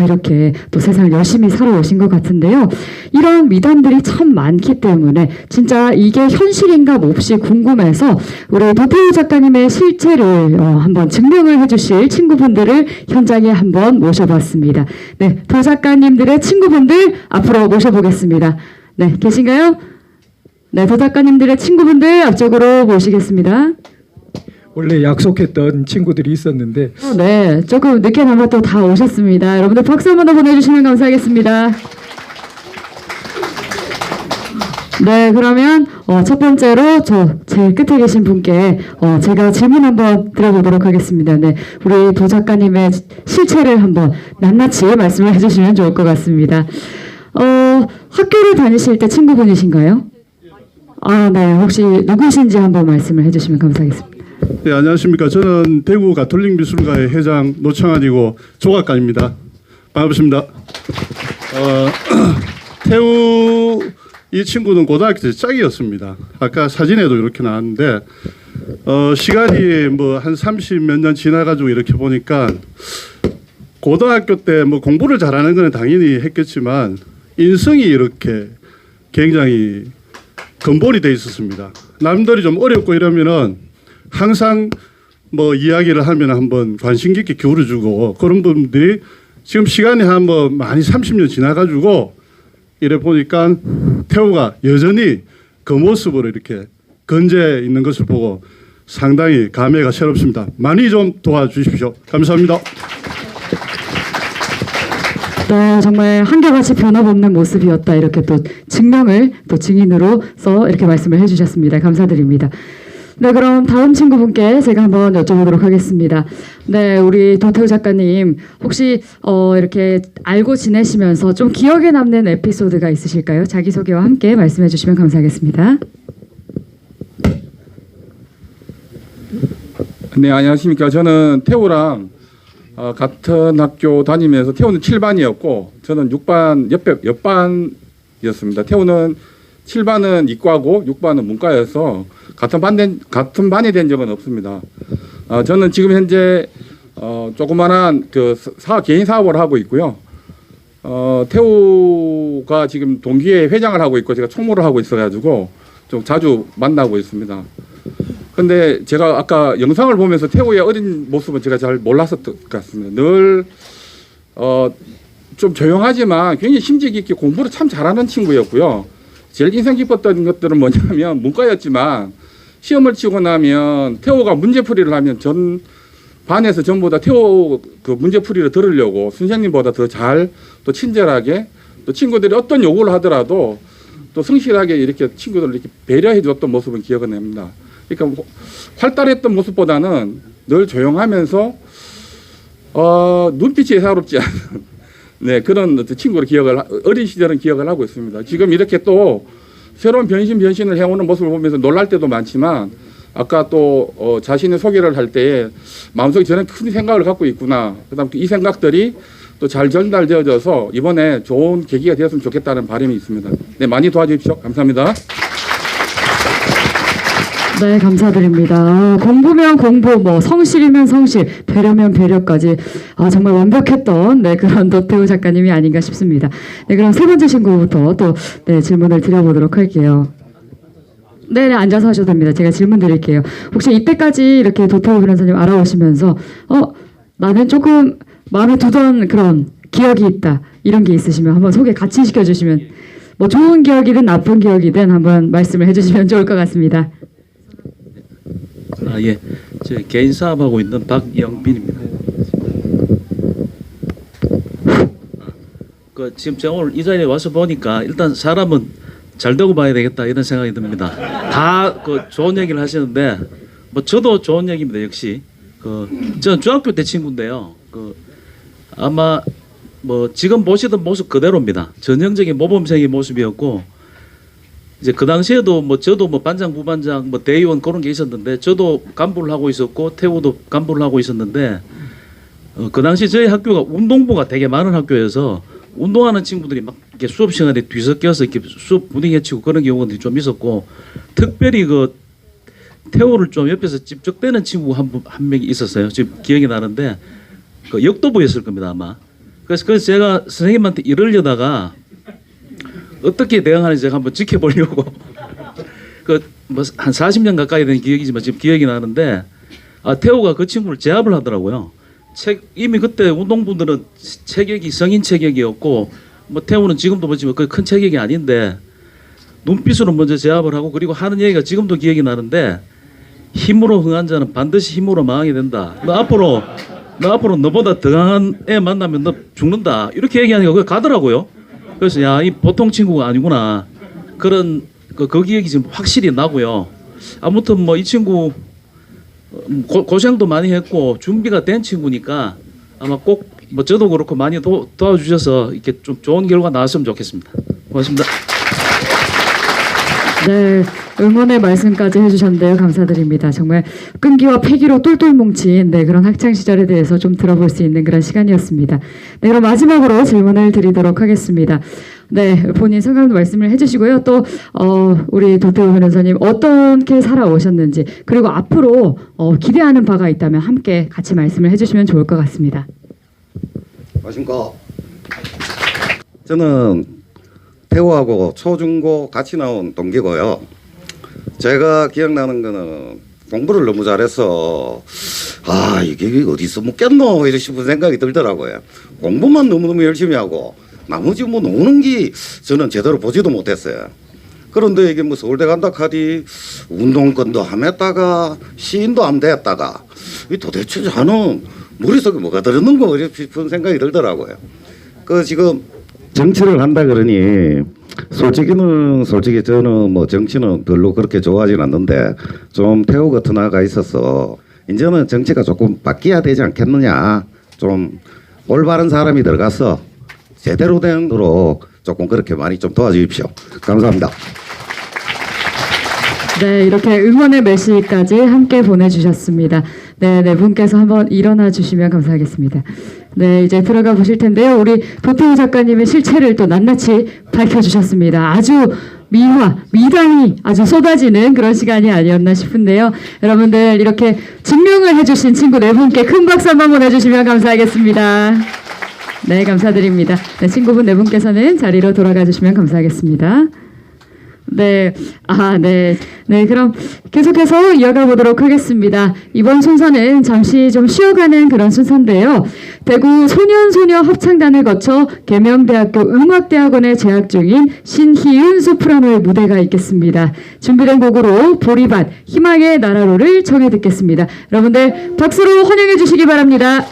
이렇게 또 세상을 열심히 살아오신 것 같은데요. 이런 미담들이 참 많기 때문에 진짜 이게 현실인가 몹시 궁금해서 우리 도태우 작가님의 실체를 한번 증명을 해주실 친구분들을 현장에 한번 모셔봤습니다. 네, 도 작가님들의 친구분들 앞으로 모셔보겠습니다. 네, 계신가요? 네, 도 작가님들의 친구분들 앞쪽으로 모시겠습니다. 원래 약속했던 친구들이 있었는데 네, 조금 늦게나마 또 다 오셨습니다. 여러분들 박수 한번 더 보내주시면 감사하겠습니다. 네, 그러면 첫 번째로 저 제일 끝에 계신 분께 제가 질문 한번 드려보도록 하겠습니다. 네, 우리 도 작가님의 실체를 한번 낱낱이 말씀을 해주시면 좋을 것 같습니다. 학교를 다니실 때 친구분이신가요? 네, 혹시 누구신지 한번 말씀을 해주시면 감사하겠습니다. 네, 안녕하십니까. 저는 대구 가톨릭 미술가의 회장 노창환이고 조각가입니다. 반갑습니다. 태우 이 친구는 고등학교 때 짝이었습니다. 아까 사진에도 이렇게 나왔는데 시간이 뭐 한 30 몇 년 지나가지고 이렇게 보니까 고등학교 때 뭐 공부를 잘하는 건 당연히 했겠지만 인성이 이렇게 굉장히 근본이 돼 있었습니다. 남들이 좀 어렵고 이러면은 항상 뭐 이야기를 하면 한번 관심 깊게 기울여주고 그런 분들이 지금 시간이 한 뭐 많이 30년 지나가지고 이래 보니까 태우가 여전히 그 모습으로 이렇게 건재 있는 것을 보고 상당히 감회가 새롭습니다. 많이 좀 도와주십시오. 감사합니다. 네, 정말 한결같이 변함없는 모습이었다. 이렇게 또 증명을 또 증인으로서 이렇게 말씀을 해주셨습니다. 감사드립니다. 네, 그럼 다음 친구분께 제가 한번 여쭤보도록 하겠습니다. 네, 우리 도태우 작가님 혹시 이렇게 알고 지내시면서 좀 기억에 남는 에피소드가 있으실까요? 자기소개와 함께 말씀해 주시면 감사하겠습니다. 네, 안녕하십니까. 저는 태우랑 같은 학교 다니면서 태우는 7반이었고 저는 6반 옆반이었습니다. 태우는 7반은 이과고 6반은 문과여서 같은 반이 된 적은 없습니다. 저는 지금 현재 조그만한 개인 사업을 하고 있고요. 태우가 지금 동기회 회장을 하고 있고 제가 총무를 하고 있어가지고 좀 자주 만나고 있습니다. 근데 제가 아까 영상을 보면서 태우의 어린 모습은 제가 잘 몰랐었던 것 같습니다. 늘 좀 조용하지만 굉장히 심지 깊게 공부를 참 잘하는 친구였고요. 제일 인상 깊었던 것들은 뭐냐면 문과였지만 시험을 치고 나면 태우가 문제풀이를 하면 전 반에서 전부 다 태우 그 문제풀이를 들으려고 선생님보다 더 잘 또 친절하게 또 친구들이 어떤 요구를 하더라도 또 성실하게 이렇게 친구들을 이렇게 배려해 줬던 모습은 기억을 냅니다. 그러니까 활달했던 모습보다는 늘 조용하면서 눈빛이 예사롭지 않은 네, 그런 친구를 어린 시절은 기억을 하고 있습니다. 지금 이렇게 또 새로운 변신을 해오는 모습을 보면서 놀랄 때도 많지만 아까 또 자신의 소개를 할 때에 마음속에 저는 큰 생각을 갖고 있구나. 그다음 이 생각들이 또 잘 전달되어져서 이번에 좋은 계기가 되었으면 좋겠다는 바람이 있습니다. 네, 많이 도와주십시오. 감사합니다. 네, 감사드립니다. 공부면 공부, 뭐 성실이면 성실, 배려면 배려까지 정말 완벽했던 그런 도태우 작가님이 아닌가 싶습니다. 네, 그럼 세 번째 친구부터 또 질문을 드려보도록 할게요. 네, 앉아서 하셔도 됩니다. 제가 질문 드릴게요. 혹시 이때까지 이렇게 도태우 변호사님 알아오시면서 나는 조금 마음에 두던 그런 기억이 있다, 이런 게 있으시면 한번 소개 같이 시켜주시면, 뭐 좋은 기억이든 나쁜 기억이든 한번 말씀을 해주시면 좋을 것 같습니다. 예, 저 개인 사업하고 있는 박영빈입니다. 지금 제가 오늘 이 자리에 와서 보니까 일단 사람은 잘 되고 봐야 되겠다 이런 생각이 듭니다. 다 좋은 얘기를 하시는데 뭐 저도 좋은 얘기입니다. 역시 저는 중학교 때 친구인데요. 아마 뭐 지금 보시던 모습 그대로입니다. 전형적인 모범생의 모습이었고, 이제 그 당시에도 뭐 저도 뭐 반장, 부반장, 뭐 대의원 그런 게 있었는데 저도 간부를 하고 있었고 태우도 간부를 하고 있었는데 그 당시 저희 학교가 운동부가 되게 많은 학교여서 운동하는 친구들이 막 이렇게 수업 시간에 뒤섞여서 이렇게 수업 분위기 해치고 그런 경우가 좀 있었고, 특별히 그 태호를 좀 옆에서 찝쩍대는 친구 한 명이 있었어요. 지금 기억이 나는데 그 역도부였을 겁니다 아마. 그래서 제가 선생님한테 이러려다가 어떻게 대응하는지 제가 한번 지켜보려고 그 뭐 한 40년 가까이 된 기억이지만 지금 기억이 나는데, 태호가 그 친구를 제압을 하더라고요. 이미 그때 운동부들은 체격이 성인 체격이었고, 뭐 태호는 지금도 보지만 그 큰 체격이 아닌데 눈빛으로 먼저 제압을 하고, 그리고 하는 얘기가 지금도 기억이 나는데, 힘으로 흥한 자는 반드시 힘으로 망하게 된다. 너 앞으로 너보다 더 강한 애 만나면 너 죽는다. 이렇게 얘기하니까 그게 가더라고요. 그래서 야, 이 보통 친구가 아니구나. 그런 그 기억이 지금 확실히 나고요. 아무튼 뭐 이 친구 고생도 많이 했고 준비가 된 친구니까 아마 꼭 뭐 저도 그렇고 많이 도와주셔서 이렇게 좀 좋은 결과 나왔으면 좋겠습니다. 고맙습니다. 네, 응원의 말씀까지 해주셨는데요. 감사드립니다. 정말 끈기와 패기로 똘똘 뭉친 그런 학창 시절에 대해서 좀 들어볼 수 있는 그런 시간이었습니다. 네, 그럼 마지막으로 질문을 드리도록 하겠습니다. 네, 본인 성함도 말씀을 해주시고요. 또 우리 도태우 변호사님 어떻게 살아오셨는지, 그리고 앞으로 기대하는 바가 있다면 함께 같이 말씀을 해주시면 좋을 것 같습니다. 안녕하십니까. 저는 태호하고 초중고 같이 나온 동기고요. 제가 기억나는 거는 공부를 너무 잘해서 이게 어디서 묻겠노 이런 싶은 생각이 들더라고요. 공부만 너무너무 열심히 하고 나머지 뭐 노는 게 저는 제대로 보지도 못했어요. 그런데 이게 뭐 서울대 간다 카디 운동권도 함했다가 시인도 함대했다가 도대체 저는 머릿속에 뭐가 들었는 거 싶은 생각이 들더라고요. 그 지금 정치를 한다 그러니 솔직히 저는 뭐 정치는 별로 그렇게 좋아하진 않는데, 좀 태호 같은 아가 있어서 이제는 정치가 조금 바뀌어야 되지 않겠느냐, 좀 올바른 사람이 들어가서 제대로 된 거로 조금 그렇게 많이 좀 도와주십시오. 감사합니다. 네, 이렇게 응원의 메시지까지 함께 보내주셨습니다. 네, 네 분께서 한번 일어나 주시면 감사하겠습니다. 네, 이제 들어가 보실 텐데요. 우리 도태우 작가님의 실체를 또 낱낱이 밝혀주셨습니다. 아주 미담이 아주 쏟아지는 그런 시간이 아니었나 싶은데요. 여러분들 이렇게 증명을 해주신 친구 네 분께 큰 박수 한번 보내주시면 감사하겠습니다. 네, 감사드립니다. 네, 친구분 네 분께서는 자리로 돌아가 주시면 감사하겠습니다. 네, 네, 그럼 계속해서 이어가 보도록 하겠습니다. 이번 순서는 잠시 좀 쉬어가는 그런 순서인데요. 대구 소년소녀 합창단을 거쳐 계명대학교 음악대학원에 재학 중인 신희윤 소프라노의 무대가 있겠습니다. 준비된 곡으로 보리밭 희망의 나라로를 청해 듣겠습니다. 여러분들 박수로 환영해 주시기 바랍니다.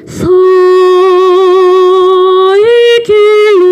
서이 길로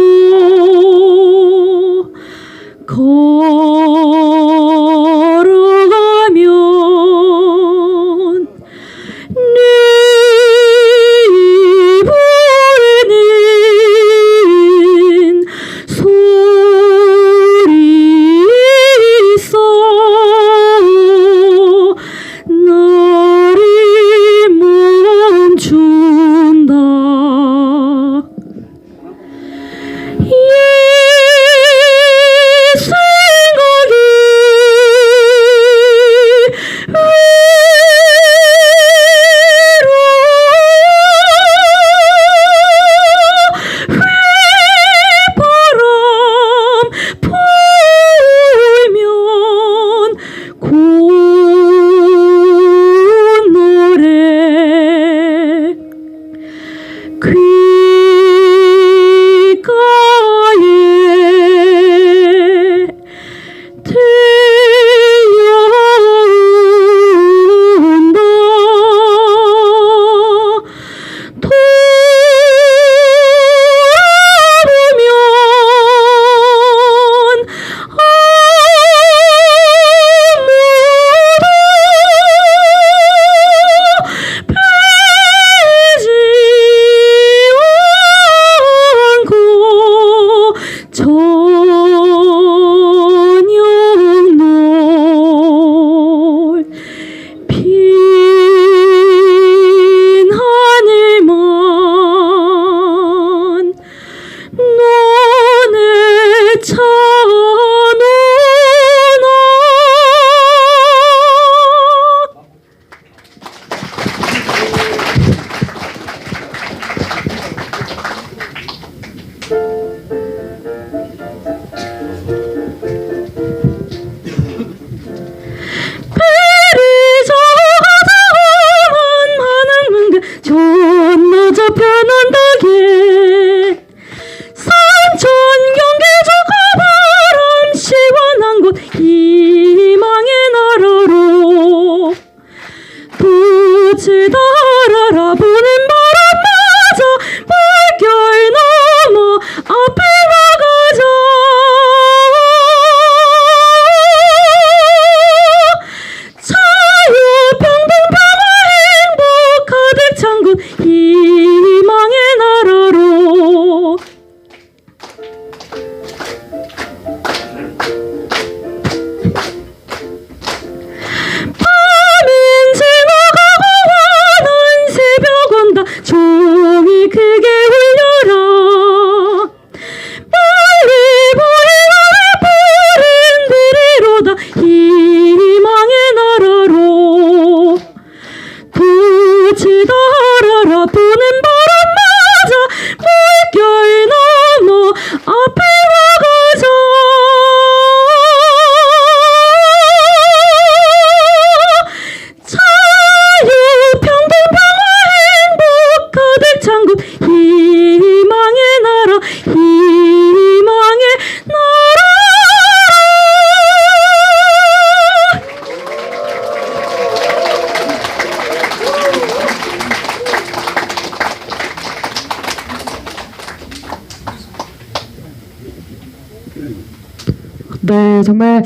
네, 정말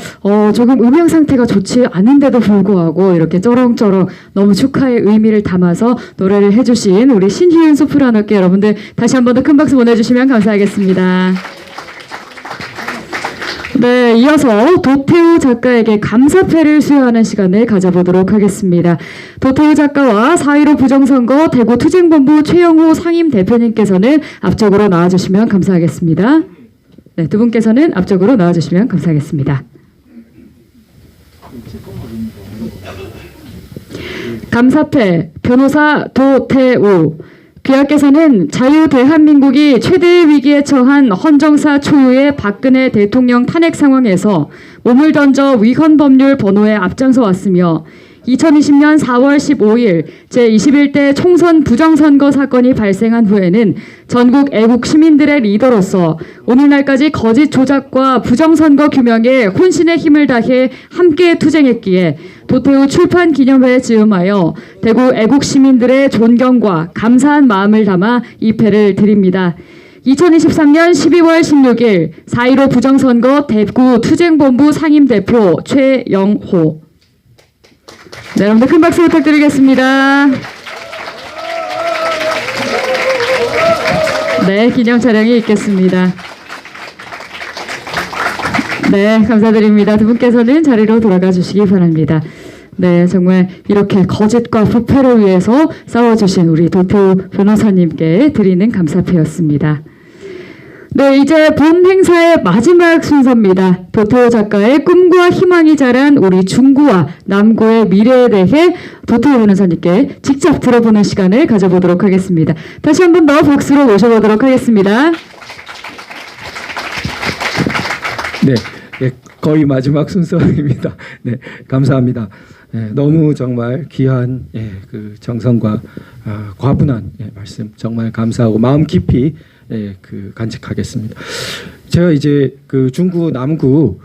조금 음향 상태가 좋지 않은데도 불구하고 이렇게 쩌렁쩌렁 너무 축하의 의미를 담아서 노래를 해주신 우리 신희은 소프라노께 여러분들 다시 한 번 더 큰 박수 보내주시면 감사하겠습니다. 네, 이어서 도태우 작가에게 감사패를 수여하는 시간을 가져보도록 하겠습니다. 도태우 작가와 4.15 부정선거 대구 투쟁본부 최영호 상임 대표님께서는 앞쪽으로 나와주시면 감사하겠습니다. 네, 두 분께서는 앞쪽으로 나와주시면 감사하겠습니다. 감사패 변호사 도태우. 귀하께서는 자유 대한민국이 최대의 위기에 처한 헌정사 초유의 박근혜 대통령 탄핵 상황에서 몸을 던져 위헌 법률 번호에 앞장서 왔으며 2020년 4월 15일 제21대 총선 부정선거 사건이 발생한 후에는 전국 애국 시민들의 리더로서 오늘날까지 거짓 조작과 부정선거 규명에 혼신의 힘을 다해 함께 투쟁했기에 도태우 출판 기념회에 즈음하여 대구 애국 시민들의 존경과 감사한 마음을 담아 이 패를 드립니다. 2023년 12월 16일 4.15 부정선거 대구 투쟁본부 상임대표 최영호. 네, 여러분들 큰 박수 부탁드리겠습니다. 네, 기념 촬영이 있겠습니다. 네, 감사드립니다. 두 분께서는 자리로 돌아가 주시기 바랍니다. 네, 정말 이렇게 거짓과 부패를 위해서 싸워주신 우리 도태우 변호사님께 드리는 감사패였습니다. 네, 이제 본 행사의 마지막 순서입니다. 도태우 작가의 꿈과 희망이 자란 우리 중구와 남구의 미래에 대해 도태우 변호사님께 직접 들어보는 시간을 가져보도록 하겠습니다. 다시 한 번 더 박수로 모셔보도록 하겠습니다. 네, 예, 거의 마지막 순서입니다. 네, 감사합니다. 예, 너무 정말 귀한 그 정성과 과분한 말씀 정말 감사하고 마음 깊이 간직하겠습니다. 제가 이제 그 중구 남구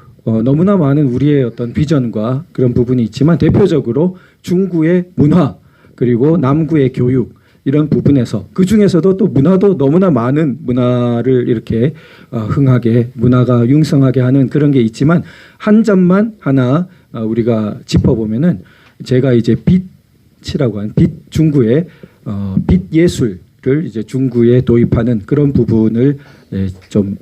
너무나 많은 우리의 어떤 비전과 그런 부분이 있지만 대표적으로 중구의 문화 그리고 남구의 교육 이런 부분에서 그 중에서도 또 문화도 너무나 많은 문화를 이렇게 흥하게 문화가 융성하게 하는 그런 게 있지만 한 점만 하나 우리가 짚어보면은 제가 이제 빛이라고 하는 빛 중구의 빛 예술 를 이제 중구에 도입하는 그런 부분을 좀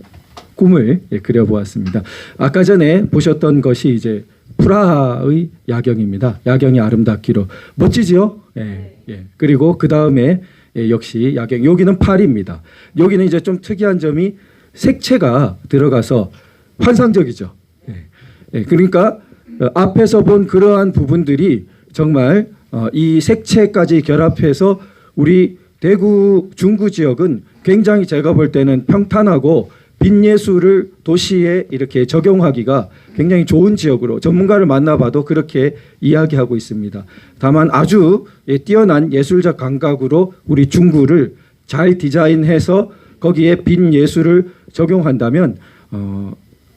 꿈을 그려보았습니다. 아까 전에 보셨던 것이 이제 프라하의 야경입니다. 야경이 아름답기로 멋지지요? 예. 그리고 그 다음에 역시 야경. 여기는 파리입니다. 여기는 이제 좀 특이한 점이 색채가 들어가서 환상적이죠. 그러니까 앞에서 본 그러한 부분들이 정말 이 색채까지 결합해서 우리 대구 중구 지역은 굉장히 제가 볼 때는 평탄하고 빛예술을 도시에 이렇게 적용하기가 굉장히 좋은 지역으로 전문가를 만나봐도 그렇게 이야기하고 있습니다. 다만 아주 뛰어난 예술적 감각으로 우리 중구를 잘 디자인해서 거기에 빛예술을 적용한다면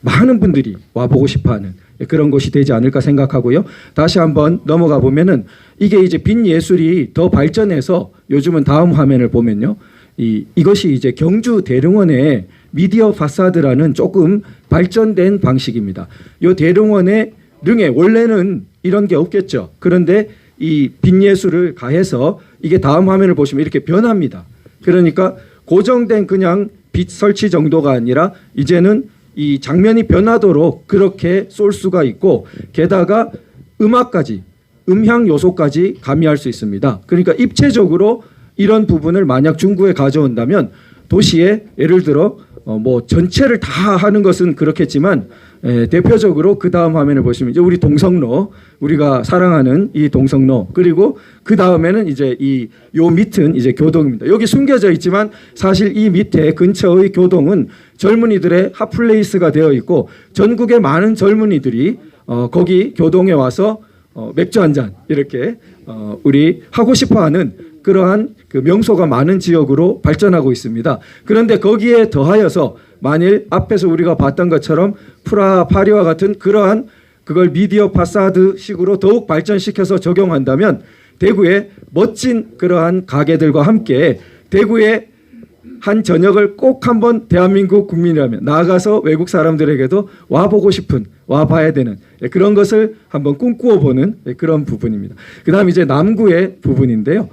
많은 분들이 와보고 싶어하는 그런 곳이 되지 않을까 생각하고요. 다시 한번 넘어가 보면은 이게 이제 빛 예술이 더 발전해서 요즘은 다음 화면을 보면요. 이것이 이제 경주 대릉원의 미디어 파사드라는 조금 발전된 방식입니다. 이 대릉원의 릉에 원래는 이런 게 없겠죠. 그런데 이 빛 예술을 가해서 이게 다음 화면을 보시면 이렇게 변합니다. 그러니까 고정된 그냥 빛 설치 정도가 아니라 이제는 이 장면이 변하도록 그렇게 쏠 수가 있고 게다가 음악까지 음향 요소까지 가미할 수 있습니다. 그러니까 입체적으로 이런 부분을 만약 중구에 가져온다면 도시에 예를 들어 뭐 전체를 다 하는 것은 그렇겠지만 대표적으로 그 다음 화면을 보시면 이제 우리 동성로 우리가 사랑하는 이 동성로 그리고 그 다음에는 이제 요 밑은 이제 교동입니다. 여기 숨겨져 있지만 사실 이 밑에 근처의 교동은 젊은이들의 핫플레이스가 되어 있고 전국의 많은 젊은이들이 거기 교동에 와서 맥주 한 잔 이렇게 우리 하고 싶어하는 그러한 그 명소가 많은 지역으로 발전하고 있습니다. 그런데 거기에 더하여서 만일 앞에서 우리가 봤던 것처럼 프라하, 파리와 같은 그러한 그걸 미디어 파사드 식으로 더욱 발전시켜서 적용한다면 대구의 멋진 그러한 가게들과 함께 대구의 한 저녁을 꼭 한번 대한민국 국민이라면 나아가서 외국 사람들에게도 와보고 싶은, 와봐야 되는 그런 것을 한번 꿈꾸어보는 그런 부분입니다. 그 다음 이제 남구의 부분인데요.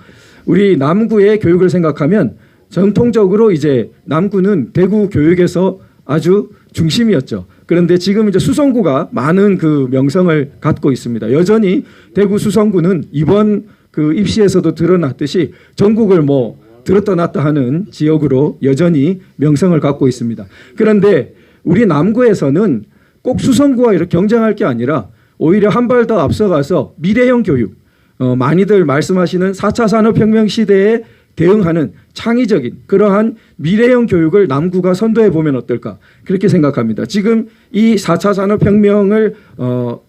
우리 남구의 교육을 생각하면 전통적으로 이제 남구는 대구 교육에서 아주 중심이었죠. 그런데 지금 이제 수성구가 많은 그 명성을 갖고 있습니다. 여전히 대구 수성구는 이번 그 입시에서도 드러났듯이 전국을 뭐 들었다 놨다 하는 지역으로 여전히 명성을 갖고 있습니다. 그런데 우리 남구에서는 꼭 수성구와 이렇게 경쟁할 게 아니라 오히려 한 발 더 앞서가서 미래형 교육, 많이들 말씀하시는 4차 산업혁명 시대에 대응하는 창의적인 그러한 미래형 교육을 남구가 선도해 보면 어떨까 그렇게 생각합니다. 지금 이 4차 산업혁명을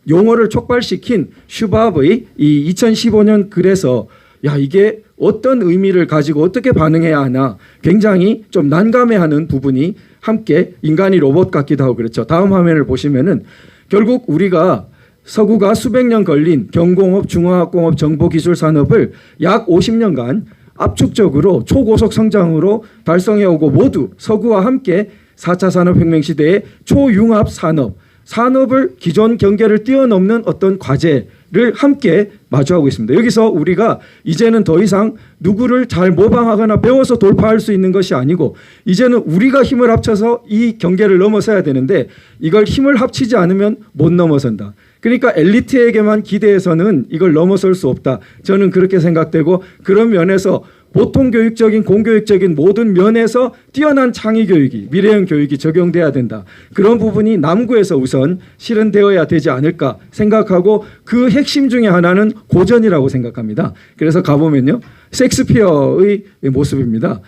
용어를 촉발시킨 슈밥의 이 2015년 글에서 야 이게 어떤 의미를 가지고 어떻게 반응해야 하나 굉장히 좀 난감해하는 부분이 함께 인간이 로봇 같기도 하고 그렇죠. 다음 화면을 보시면은 결국 우리가 서구가 수백 년 걸린 경공업, 중화학공업, 정보기술 산업을 약 50년간 압축적으로 초고속 성장으로 달성해오고 모두 서구와 함께 4차 산업혁명 시대의 초융합 산업을 기존 경계를 뛰어넘는 어떤 과제를 함께 마주하고 있습니다. 여기서 우리가 이제는 더 이상 누구를 잘 모방하거나 배워서 돌파할 수 있는 것이 아니고 이제는 우리가 힘을 합쳐서 이 경계를 넘어서야 되는데 이걸 힘을 합치지 않으면 못 넘어선다. 그러니까 엘리트에게만 기대해서는 이걸 넘어설 수 없다. 저는 그렇게 생각되고 그런 면에서 보통 교육적인 공교육적인 모든 면에서 뛰어난 창의 교육이 미래형 교육이 적용돼야 된다. 그런 부분이 남구에서 우선 실현되어야 되지 않을까 생각하고 그 핵심 중에 하나는 고전이라고 생각합니다. 그래서 가보면요. 셰익스피어의 모습입니다.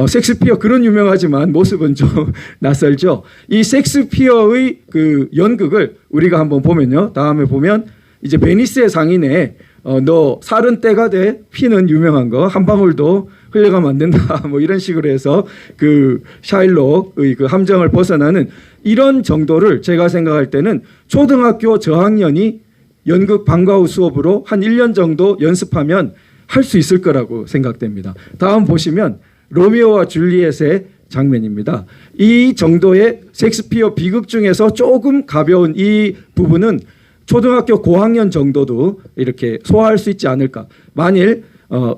셰익스피어 글은 유명하지만 모습은 좀 낯설죠. 이 셰익스피어의 그 연극을 우리가 한번 보면요. 다음에 보면 이제 베니스의 상인에 너 살은 때가 돼 피는 유명한 거 한 방울도 흘려가면 안 된다 뭐 이런 식으로 해서 그 샤일록의 그 함정을 벗어나는 이런 정도를 제가 생각할 때는 초등학교 저학년이 연극 방과 후 수업으로 한 1년 정도 연습하면 할 수 있을 거라고 생각됩니다. 다음 보시면 로미오와 줄리엣의 장면입니다. 이 정도의 셰익스피어 비극 중에서 조금 가벼운 이 부분은 초등학교 고학년 정도도 이렇게 소화할 수 있지 않을까. 만일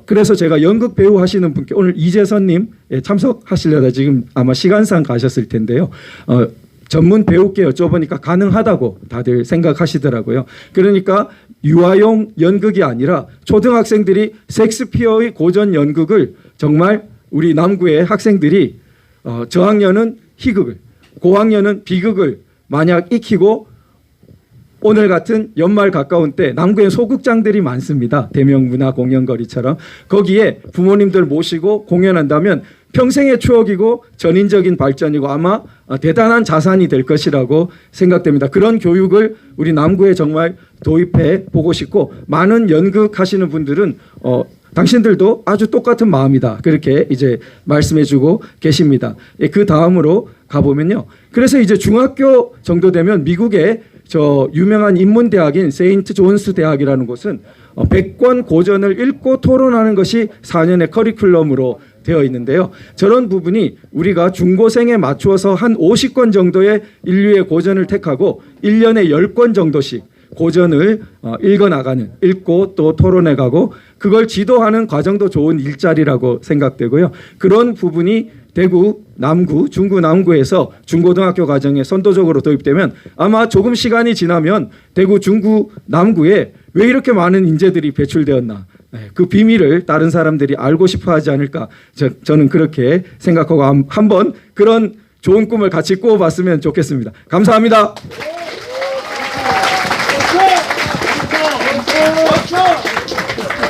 그래서 제가 연극 배우 하시는 분께 오늘 이재선님 참석하시려다 지금 아마 시간상 가셨을 텐데요. 전문 배우께 여쭤보니까 가능하다고 다들 생각하시더라고요. 그러니까 유아용 연극이 아니라 초등학생들이 셰익스피어의 고전 연극을 정말 우리 남구의 학생들이 저학년은 희극을, 고학년은 비극을 만약 익히고 오늘 같은 연말 가까운 때 남구에 소극장들이 많습니다. 대명문화공연거리처럼 거기에 부모님들 모시고 공연한다면 평생의 추억이고 전인적인 발전이고 아마 대단한 자산이 될 것이라고 생각됩니다. 그런 교육을 우리 남구에 정말 도입해 보고 싶고 많은 연극 하시는 분들은 당신들도 아주 똑같은 마음이다. 그렇게 이제 말씀해주고 계십니다. 그 다음으로 가보면요. 그래서 이제 중학교 정도 되면 미국의 저 유명한 인문대학인 세인트 존스 대학이라는 곳은 100권 고전을 읽고 토론하는 것이 4년의 커리큘럼으로 되어 있는데요. 저런 부분이 우리가 중고생에 맞추어서 한 50권 정도의 인류의 고전을 택하고 1년에 10권 정도씩 고전을 읽어나가는, 읽고 또 토론해가고 그걸 지도하는 과정도 좋은 일자리라고 생각되고요. 그런 부분이 대구 남구, 중구 남구에서 중고등학교 과정에 선도적으로 도입되면 아마 조금 시간이 지나면 대구 중구 남구에 왜 이렇게 많은 인재들이 배출되었나 그 비밀을 다른 사람들이 알고 싶어 하지 않을까 저는 그렇게 생각하고 한번 그런 좋은 꿈을 같이 꾸어봤으면 좋겠습니다. 감사합니다.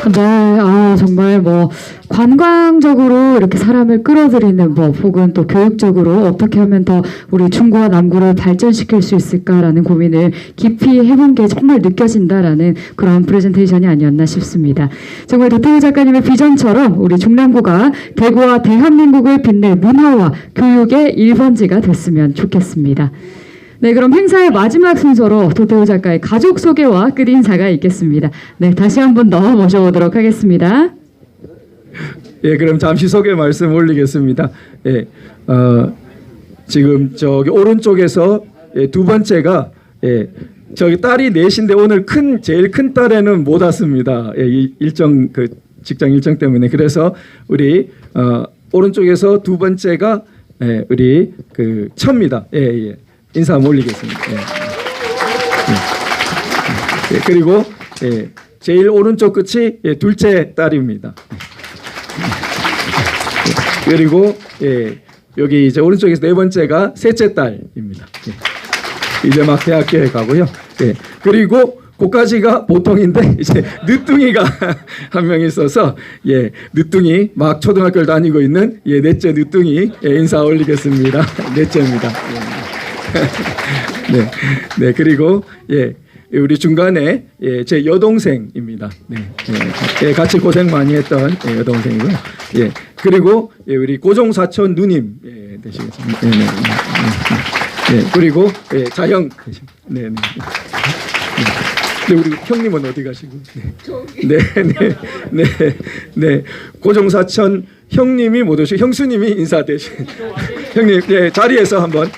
네, 정말 뭐 관광적으로 이렇게 사람을 끌어들이는 법 혹은 또 교육적으로 어떻게 하면 더 우리 중구와 남구를 발전시킬 수 있을까라는 고민을 깊이 해본 게 정말 느껴진다라는 그런 프레젠테이션이 아니었나 싶습니다. 정말 도태우 작가님의 비전처럼 우리 중남구가 대구와 대한민국을 빛낼 문화와 교육의 1번지가 됐으면 좋겠습니다. 네, 그럼 행사의 마지막 순서로 도태우 작가의 가족 소개와 끝인사가 있겠습니다. 네, 다시 한 번 더 모셔보도록 하겠습니다. 예, 그럼 잠시 소개 말씀 올리겠습니다. 예, 지금 저기 오른쪽에서 두 번째가 저기 딸이 넷인데 오늘 제일 큰 딸에는 못 왔습니다. 이 일정 그 직장 일정 때문에. 그래서 우리 오른쪽에서 두 번째가 우리 그 처입니다. 인사 한번 올리겠습니다. 그리고 제일 오른쪽 끝이 둘째 딸입니다. 그리고 여기 이제 오른쪽에서 네 번째가 셋째 딸입니다. 이제 막 대학교에 가고요. 그리고 그까지가 보통인데 이제 늦둥이가 한 명 있어서 늦둥이 막 초등학교를 다니고 있는 넷째 늦둥이 인사 올리겠습니다. 넷째입니다. 네, 그리고 우리 중간에 제 여동생입니다. 같이 고생 많이 했던 여동생이고요. 그리고 우리 고종 사촌 누님 되시겠습니다. 그리고 자형 되십니다. 우리 형님은 어디 가시고? 네. 고종 사촌 형님이 못 오시고 형수님이 인사 대신 형님 자리에서 한번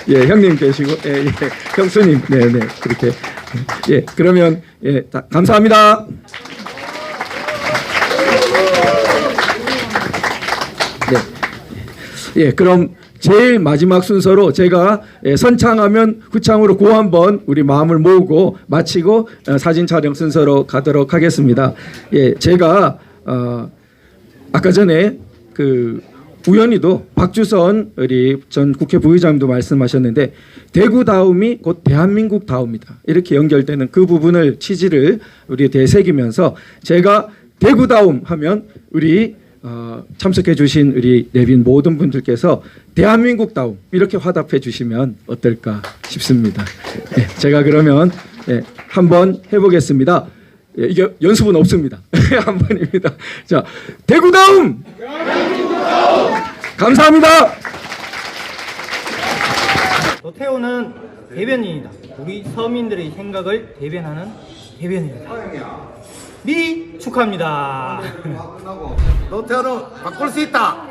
형님 계시고 형수님 그렇게 그러면 감사합니다. 그럼 제일 마지막 순서로 제가 선창하면 후창으로 고 한번 우리 마음을 모으고 마치고 사진 촬영 순서로 가도록 하겠습니다. 제가 아까 전에 그 우연히도 박주선 우리 전 국회 부의장님도 말씀하셨는데 대구 다음이 곧 대한민국 다음이다. 이렇게 연결되는 그 부분을 취지를 우리 되새기면서 제가 대구 다음 하면 우리 참석해 주신 우리 내빈 모든 분들께서 대한민국 다움 이렇게 화답해 주시면 어떨까 싶습니다. 제가 그러면 한번 해보겠습니다. 이게 연습은 없습니다. 한 번입니다. 자, 대구 다움! 감사합니다. 도태우는 대변인이다. 우리 서민들의 생각을 대변하는 대변인이다. 미 축하합니다. 도태우는 바꿀 수 있다.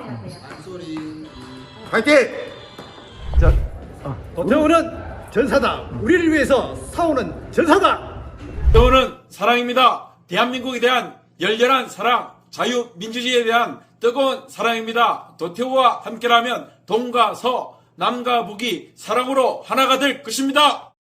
파이팅! 도태우는 전사다. 우리를 위해서 싸우는 전사다. 도태우는 사랑입니다. 대한민국에 대한 열렬한 사랑, 자유민주주의에 대한 뜨거운 사랑입니다. 도태우와 함께라면 동과 서, 남과 북이 사랑으로 하나가 될 것입니다.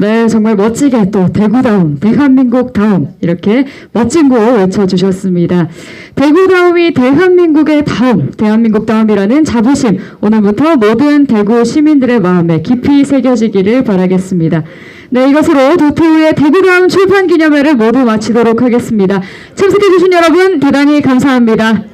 네, 정말 멋지게 또 대구다움, 대한민국다움 이렇게 멋진 곡 외쳐주셨습니다. 대구다움이 대한민국의 다움, 대한민국다움이라는 자부심 오늘부터 모든 대구 시민들의 마음에 깊이 새겨지기를 바라겠습니다. 네, 이것으로 도태우의 대구다움 출판기념회를 모두 마치도록 하겠습니다. 참석해주신 여러분 대단히 감사합니다.